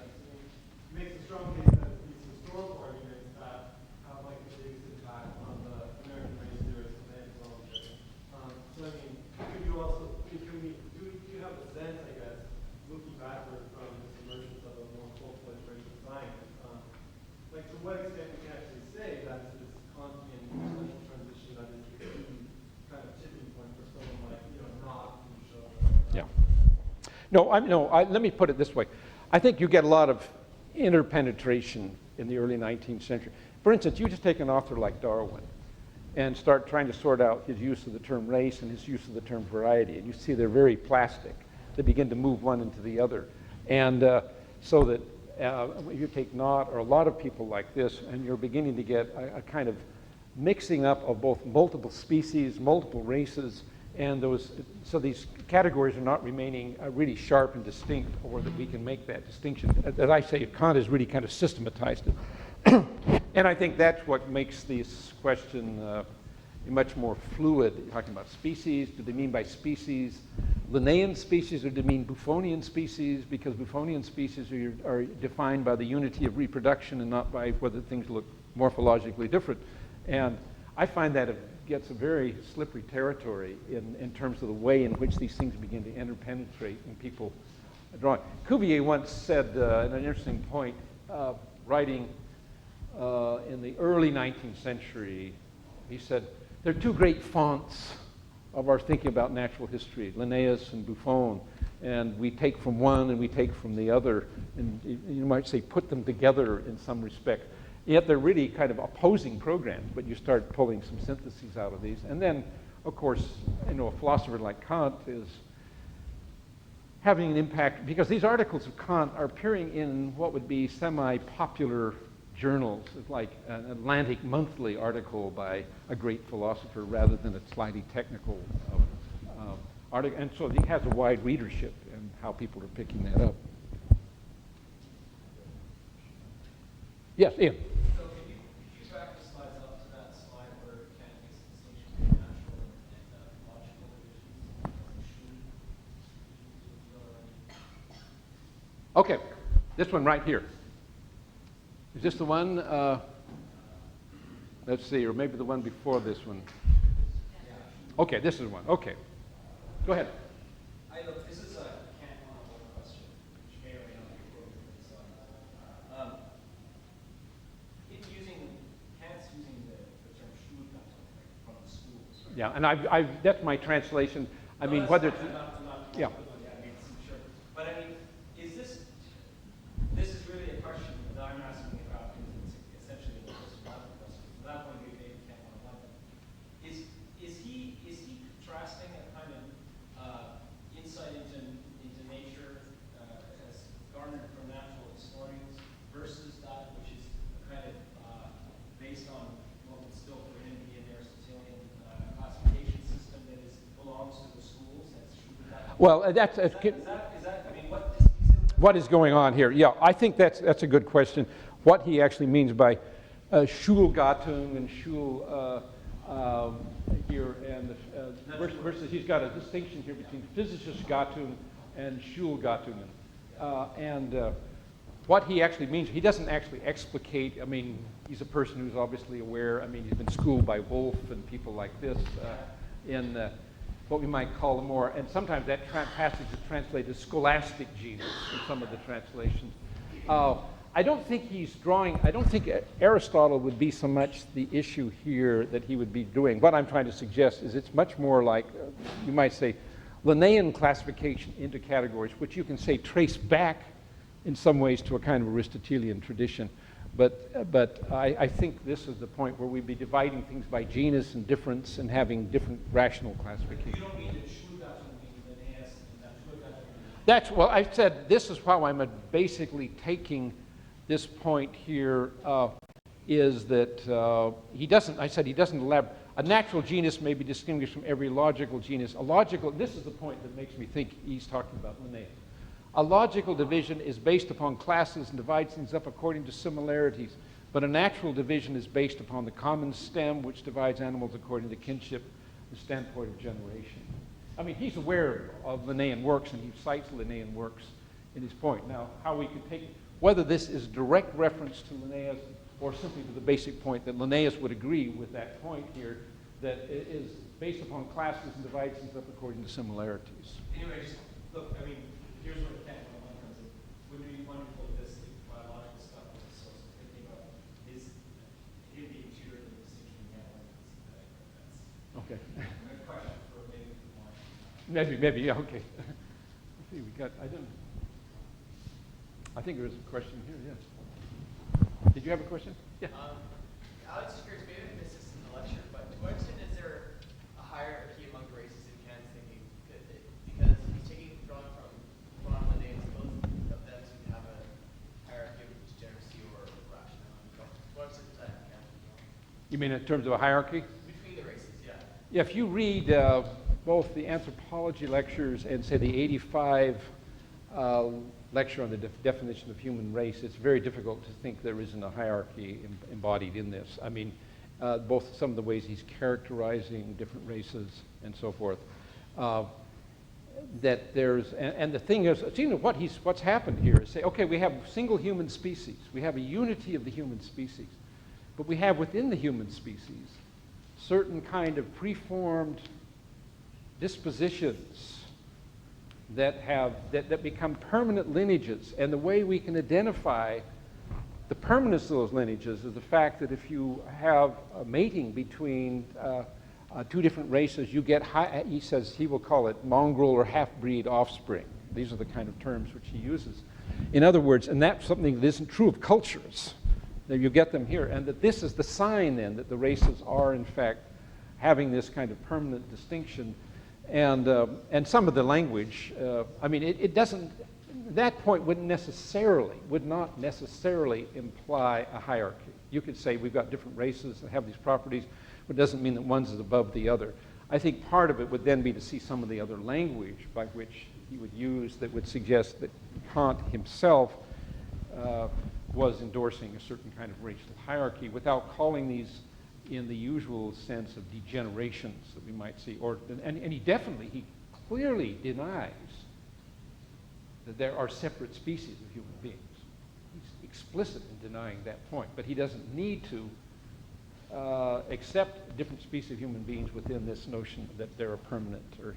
it makes a strong case that these historical arguments that have like the biggest impact on the American race theorists and anthropologists. So could you also, do you have a sense, I guess, looking backward from this emergence of a more full-fledged racial science, like to what extent we can actually say that it's this Kantian intellectual transition that is the key kind of tipping point for someone like, not Rousseau. Yeah. Let me put it this way. I think you get a lot of interpenetration in the early 19th century. For instance, you just take an author like Darwin and start trying to sort out his use of the term race and his use of the term variety, and you see they're very plastic. They begin to move one into the other. And so that you take Notre or a lot of people like this, and you're beginning to get a kind of mixing up of both multiple species, multiple races, and so these categories are not remaining really sharp and distinct, or that we can make that distinction. As I say, Kant has really kind of systematized it. And I think that's what makes this question much more fluid. You're talking about species. Do they mean by species Linnaean species, or do they mean Buffonian species? Because Buffonian species are defined by the unity of reproduction and not by whether things look morphologically different. And I find that it gets a very slippery territory in terms of the way in which these things begin to interpenetrate in people drawing. Cuvier once said, an interesting point, writing in the early 19th century, he said, there are two great fonts of our thinking about natural history, Linnaeus and Buffon, and we take from one and we take from the other, and you might say put them together in some respect. Yet they're really kind of opposing programs, but you start pulling some syntheses out of these. And then, of course, a philosopher like Kant is having an impact, because these articles of Kant are appearing in what would be semi-popular journals. It's like an Atlantic Monthly article by a great philosopher rather than a slightly technical And so he has a wide readership and how people are picking that up. Yes, Ian. So could you back the slides up to that slide where Kant makes the distinction between natural and logical divisions? Okay, this one right here. Is this the one? Let's see, or maybe the one before this one. Okay, this is one. Okay. Go ahead. Look, this is a Kant 101 question, which may or may not be appropriate for the slide. Kant's using the term Schulgattung from the schools. Right? Yeah, and that's my translation. I mean, that's whether fine. it's, I'm not yeah. I mean, sure. But I mean, is this is really a question that I'm asking about because it's essentially a survival question. From that point of view, maybe Kant 111. Is he contrasting a kind of insight into nature as garnered from natural historians versus that which is kind of based on what would still for him be an Aristotelian classification system that belongs to the schools? Well, Is that, I mean, what is going on here? Yeah, I think that's a good question. What he actually means by Schulgattung and Schul here, and versus he's got a distinction here between Physisches-Gattung and Schulgattungen. What he actually means, he doesn't actually explicate. I mean, he's a person who's obviously aware. I mean, he's been schooled by Wolff and people like this in what we might call a more, and sometimes that passage is translated as scholastic genus in some of the translations. I don't think Aristotle would be so much the issue here that he would be doing. What I'm trying to suggest is it's much more like, you might say, Linnean classification into categories, which you can say trace back in some ways to a kind of Aristotelian tradition. But I think this is the point where we'd be dividing things by genus and difference and having different rational classifications. You don't mean that Schulgattung means Linnaeus and that Schulgattung That's, well, I said this is how I'm basically taking this point here, is that he doesn't elaborate. A natural genus may be distinguished from every logical genus. This is the point that makes me think he's talking about Linnaeus. A logical division is based upon classes and divides things up according to similarities, but a natural division is based upon the common stem, which divides animals according to kinship, the standpoint of generation. I mean, he's aware of Linnaean works, and he cites Linnaean works in his point. Now, how we could take, whether this is direct reference to Linnaeus or simply to the basic point that Linnaeus would agree with that point here, that it is based upon classes and divides things up according to similarities. Anyway, just look, I mean, here's what Kant 101 comes in. Wouldn't it be wonderful if this biological stuff was a source of thinking about him being tutored in the distinction of animals? Okay. A question for maybe more. Maybe, yeah, okay. Let's see, I think there is a question here, yes. Did you have a question? Yeah. Alex is curious, maybe I missed this in the lecture, but to what extent is there a hierarchy among the races in Kant's thinking? Because he's drawing from Linnaeus, both of them seem to have a hierarchy of degeneracy or rationality. To what extent does that in Kant? You mean in terms of a hierarchy? Between the races, yeah. Yeah, if you read both the anthropology lectures and, say, the 85 lecture on the definition of human race, it's very difficult to think there isn't a hierarchy embodied in this. I mean, both some of the ways he's characterizing different races and so forth. That there's, and the thing is, what's happened here is say, okay, we have single human species. We have a unity of the human species. But we have within the human species certain kind of preformed dispositions that become permanent lineages. And the way we can identify the permanence of those lineages is the fact that if you have a mating between two different races, you get, he will call it mongrel or half-breed offspring. These are the kind of terms which he uses. In other words, and that's something that isn't true of cultures, that you get them here, and that this is the sign then that the races are in fact having this kind of permanent distinction. And some of the language, I mean, it doesn't, that point would not necessarily imply a hierarchy. You could say we've got different races that have these properties, but it doesn't mean that one's is above the other. I think part of it would then be to see some of the other language by which he would use that would suggest that Kant himself was endorsing a certain kind of racial hierarchy without calling these in the usual sense of degenerations that we might see. And he clearly denies that there are separate species of human beings. He's explicit in denying that point, but he doesn't need to accept different species of human beings within this notion that there are permanent or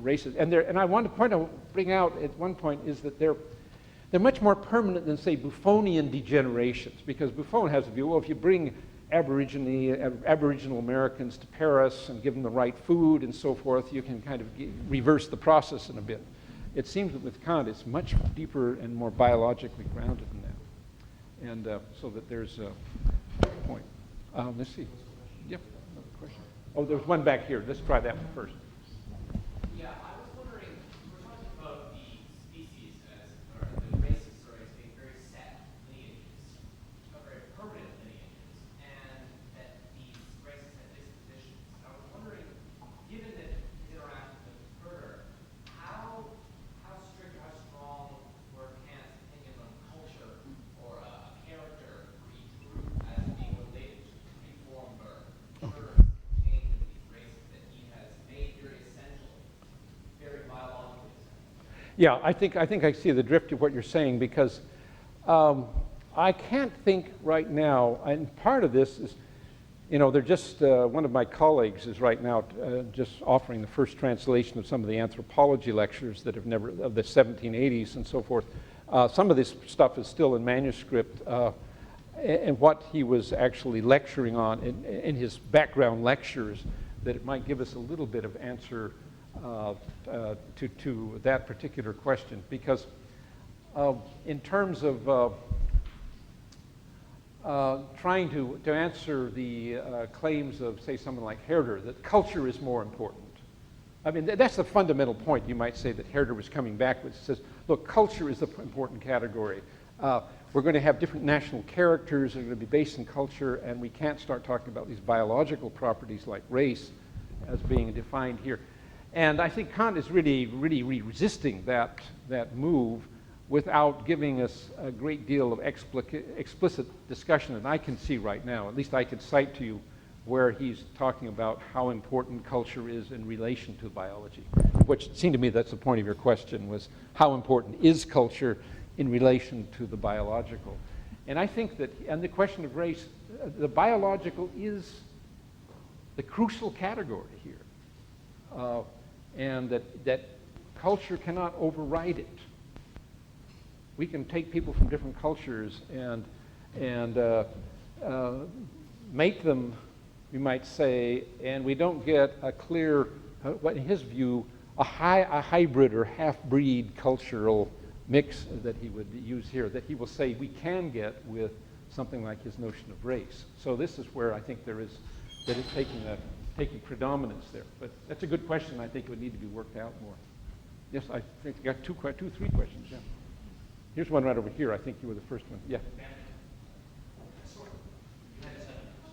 races. And I want to bring out at one point is that they're much more permanent than, say, Buffonian degenerations, because Buffon has a view, well, if you bring Aboriginal Americans to Paris and give them the right food and so forth, you can kind of reverse the process in a bit. It seems that with Kant, it's much deeper and more biologically grounded than that. And so that there's a point. Let's see. Yep, another question. Oh, there's one back here. Let's try that one first. Yeah, I was wondering, we're talking about the species as, or the races, sorry, as being very set lineages, very permanent lineages, and that these races have dispositions. I was wondering, given that his interaction with Herder, how strict or how strong were Kant's opinion on culture or a character for each group as being related to preformed or terms contained in these races that he has made very essential, very biologically essential? Yeah, I think I see the drift of what you're saying, because I can't think right now, and part of this is, they're just, one of my colleagues is right now just offering the first translation of some of the anthropology lectures that have never, of the 1780s and so forth. Some of this stuff is still in manuscript, and what he was actually lecturing on in his background lectures, that it might give us a little bit of answer to that particular question, because in terms of trying to answer the claims of, say, someone like Herder, that culture is more important. I mean, that's the fundamental point, you might say, that Herder was coming back with. It says, look, culture is the important category. We're going to have different national characters that are going to be based in culture, and we can't start talking about these biological properties like race as being defined here. And I think Kant is really resisting that move without giving us a great deal of explicit discussion that I can see right now. At least I could cite to you where he's talking about how important culture is in relation to biology, which seemed to me that's the point of your question, was how important is culture in relation to the biological. And I think that, and the question of race, the biological is the crucial category here. And that culture cannot override it. We can take people from different cultures and make them, we might say, and we don't get a clear, what in his view, a hybrid or half-breed cultural mix that he would use here, that he will say we can get with something like his notion of race. So this is where I think that it's taking predominance there. But that's a good question. I think it would need to be worked out more. Yes, I think you got three questions. Yeah. Here's one right over here. I think you were the first one. Yeah.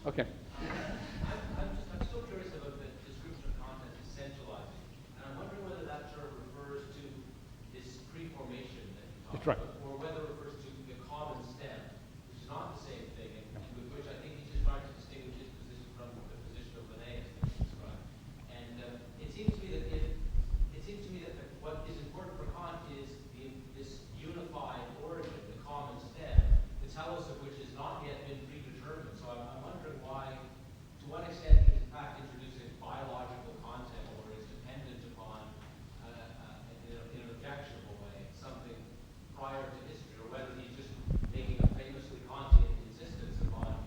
Okay. I'm still curious about the description of content as centralizing, and I'm wondering whether that sort of refers to this preformation that you talked That's right. about, or whether it refers to the common stem, which is not the same thing, and with which I think he's just trying to distinguish his position from the position of Linnaeus that you described. And it seems to me that what is important for Kant is this unified origin, the common stem, the telos of which has not yet been predetermined. So I'm wondering why, to what extent he's in fact introducing biological content, or is dependent upon, in an objectionable way, something prior to history, or whether he's just making a famously Kantian insistence upon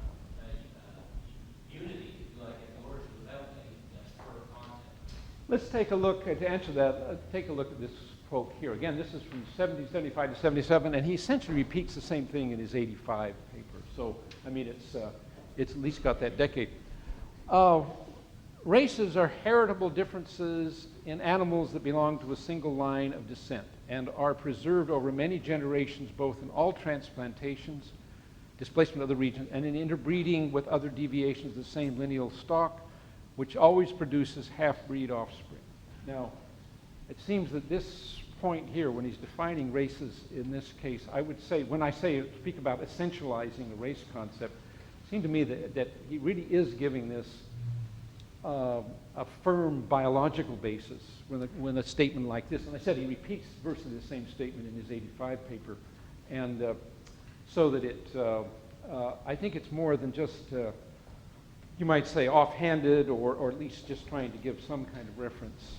unity, if you like, at the origin without any sort of content. Let's take a look, to answer that, take a look at this quote here. Again, this is from 1775 to 77, and he essentially repeats the same thing in his 85 paper. So, I mean, it's at least got that decade. Races are heritable differences in animals that belong to a single line of descent and are preserved over many generations, both in all transplantations, displacement of the region, and in interbreeding with other deviations of the same lineal stock, which always produces half-breed offspring. Now, it seems that this point here, when he's defining races in this case, I would say, when I speak about essentializing the race concept, it seemed to me that he really is giving this a firm biological basis when a statement like this, and I said he repeats virtually the same statement in his 85 paper, and so that I think it's more than just, you might say, offhanded, or at least just trying to give some kind of reference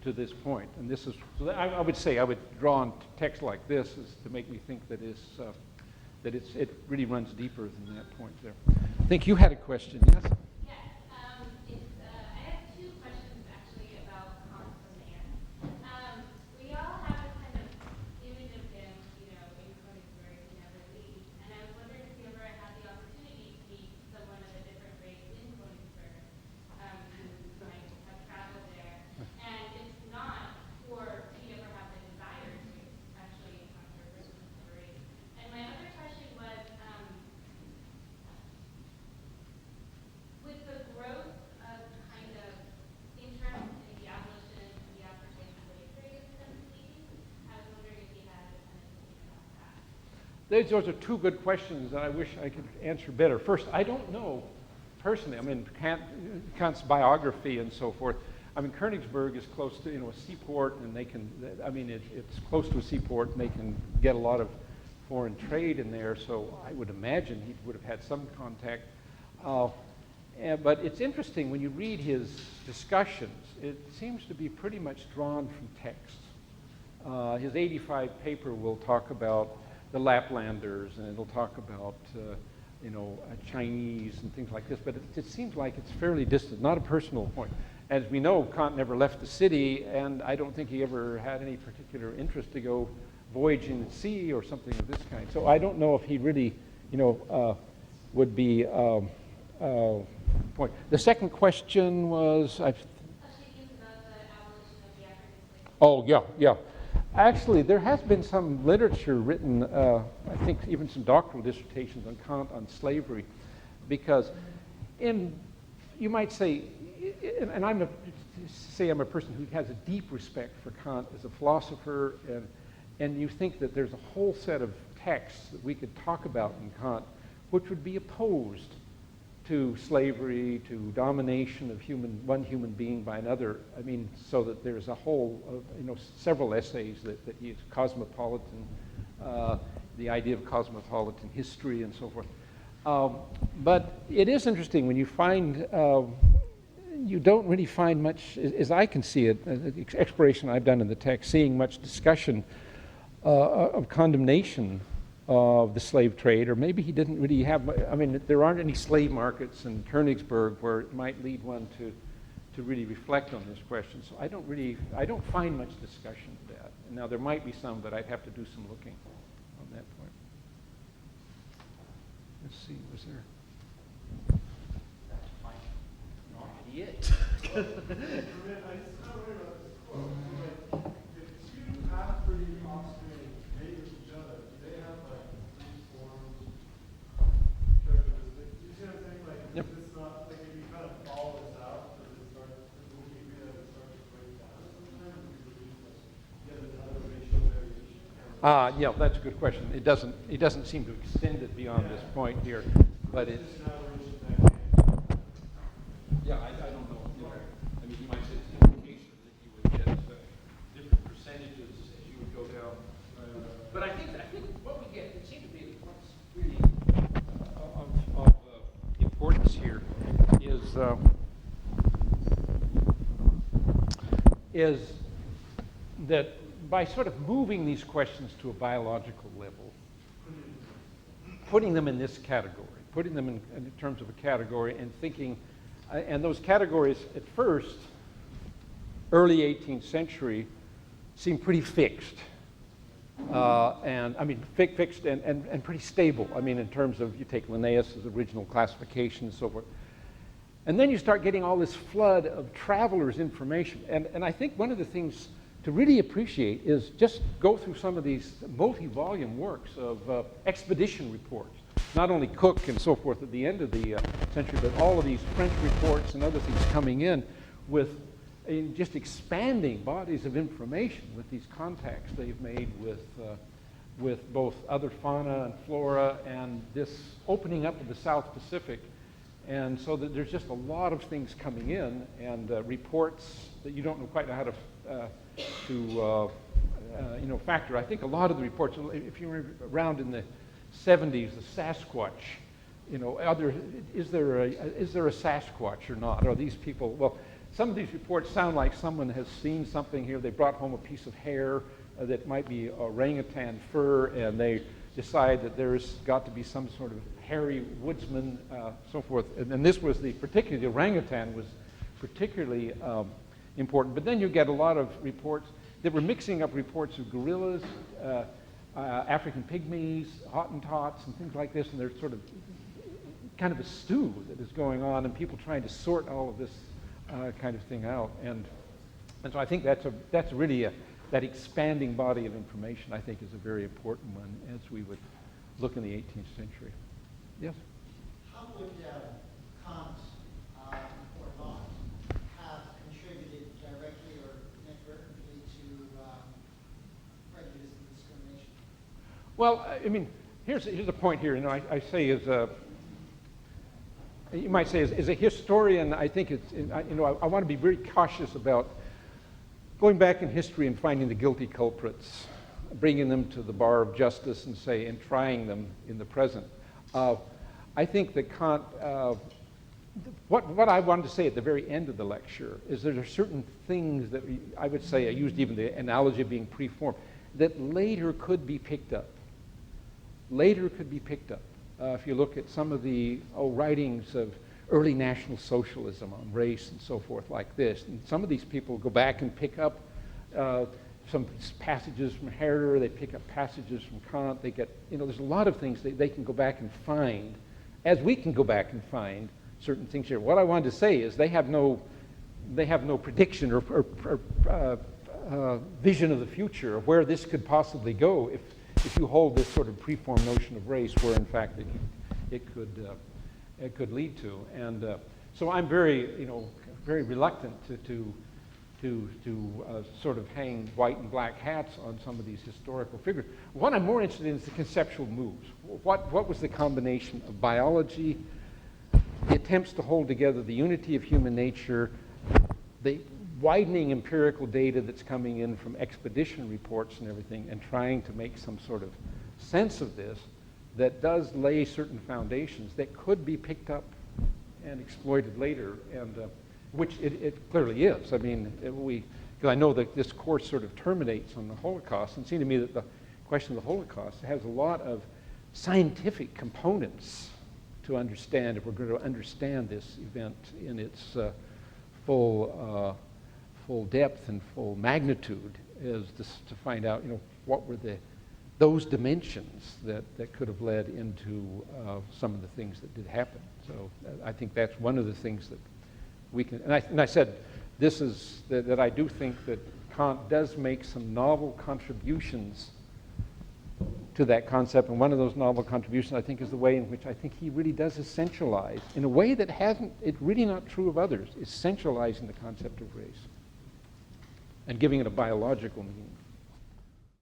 to this point. And this is, so I would say, I would draw on text like this is to make me think that it really runs deeper than that point there. I think you had a question, yes? Yes, I have two questions actually about Cosmo Genesis. We all have a kind of image of him, in Königsberg, he never leaves. And I was wondering if you ever had the opportunity to meet someone of a different race in Königsberg, who might have traveled there. And if not, or do you ever have the desire to actually encounter a person of the race? And my other question was, with the growth of kind of interest in the abolition and the African slave trade in the 1780s, I was wondering if you had a kind of opinion about that. Those are two good questions that I wish I could answer better. First, I don't know personally. I mean, Kant's biography and so forth. I mean, Königsberg is close to a seaport, and they can. I mean, it's close to a seaport, and they can get a lot of foreign trade in there. So I would imagine he would have had some contact. But it's interesting when you read his discussions. It seems to be pretty much drawn from text. His 85 paper will talk about the Laplanders, and it'll talk about Chinese and things like this. But it seems like it's fairly distant, not a personal point. As we know, Kant never left the city, and I don't think he ever had any particular interest to go voyaging at sea or something of this kind. So I don't know if he really, would be point. The second question was, Opinions about the abolition of the African slave trade. oh yeah. Actually, there has been some literature written, I think even some doctoral dissertations on Kant on slavery, because you might say, and I'm a person who has a deep respect for Kant as a philosopher, and you think that there's a whole set of texts that we could talk about in Kant which would be opposed to slavery, to domination of one human being by another. I mean, so that there's a whole, several essays that use cosmopolitan, the idea of cosmopolitan history and so forth. But it is interesting when you find, you don't really find much, as I can see it, the exploration I've done in the text, seeing much discussion of condemnation of the slave trade, or maybe he didn't really have, I mean, there aren't any slave markets in Königsberg where it might lead one to really reflect on this question. So I don't find much discussion of that. And now there might be some, but I'd have to do some looking on that point. Let's see, was there? That's fine. Not it. I just not worried about this quote. Like, if two half-breed offspring mate with each other, do they have like preformed characteristics? You see what I'm saying? Like, Yep. is this not like if you kind of follow this out, does it start? Would you agree that it starts to break down sometimes? Would you believe that yet another racial variation? Yeah, that's a good question. It doesn't seem to extend it beyond this point here, but it. It's just an aberration that Yeah, I don't know. I mean, you might say it's an indication that you would get different percentages as you would go down. But I think what we get, it seems to be what's really of importance here is that by sort of moving these questions to a biological level, putting them in this category, putting them in terms of a category and thinking, and those categories at first, early 18th century, seem pretty fixed. And I mean, fixed and pretty stable. I mean, in terms of, you take Linnaeus' original classification and so forth. And then you start getting all this flood of travelers' information. And I think one of the things to really appreciate is just go through some of these multi-volume works of expedition reports. not only Cook and so forth at the end of the century, but all of these French reports and other things coming in with just expanding bodies of information with these contacts they've made with both other fauna and flora and this opening up of the South Pacific. And so that there's just a lot of things coming in and reports that you don't know quite know how to factor. I think a lot of the reports, if you were around in the 70s, the Sasquatch, is there a Sasquatch or not? Are these people, well, some of these reports sound like someone has seen something here. They brought home a piece of hair that might be orangutan fur, and they decide that there's got to be some sort of hairy woodsman, so forth. And this was particularly the orangutan was particularly important. But then you get a lot of reports that were mixing up reports of gorillas, African pygmies, Hottentots, and things like this, and there's sort of kind of a stew that is going on, and people trying to sort all of this kind of thing out. And so I think that's really that expanding body of information, I think, is a very important one as we would look in the 18th century. Yes? How would Kant or Locke have contributed directly or inadvertently to prejudice and discrimination? Well, I mean, here's a point here. I say you might say as a historian, I think it's, I want to be very cautious about going back in history and finding the guilty culprits, bringing them to the bar of justice and trying them in the present. I think that Kant, what I wanted to say at the very end of the lecture is there are certain things that I would say, I used even the analogy of being preformed, that later could be picked up. Later could be picked up. If you look at some of the writings of early National Socialism on race and so forth like this, and some of these people go back and pick up some passages from Herder, they pick up passages from Kant, they get, there's a lot of things they can go back and find, as we can go back and find certain things here. What I wanted to say is they have no prediction or vision of the future of where this could possibly go if you hold this sort of preformed notion of race, where in fact it could lead to. And so I'm very reluctant to sort of hang white and black hats on some of these historical figures. What I'm more interested in is the conceptual moves. What was the combination of biology, the attempts to hold together the unity of human nature, the widening empirical data that's coming in from expedition reports and everything, and trying to make some sort of sense of this that does lay certain foundations that could be picked up and exploited later, and which it clearly is. I mean, because I know that this course sort of terminates on the Holocaust, and it seemed to me that the question of the Holocaust has a lot of scientific components to understand if we're going to understand this event in its full depth and full magnitude, is to find out, what were those dimensions that could have led into some of the things that did happen. So I think that's one of the things that we can, and I said this is, that I do think that Kant does make some novel contributions to that concept, and one of those novel contributions, I think, is the way in which I think he really does essentialize, in a way that it's really not true of others, essentializing the concept of race and giving it a biological meaning.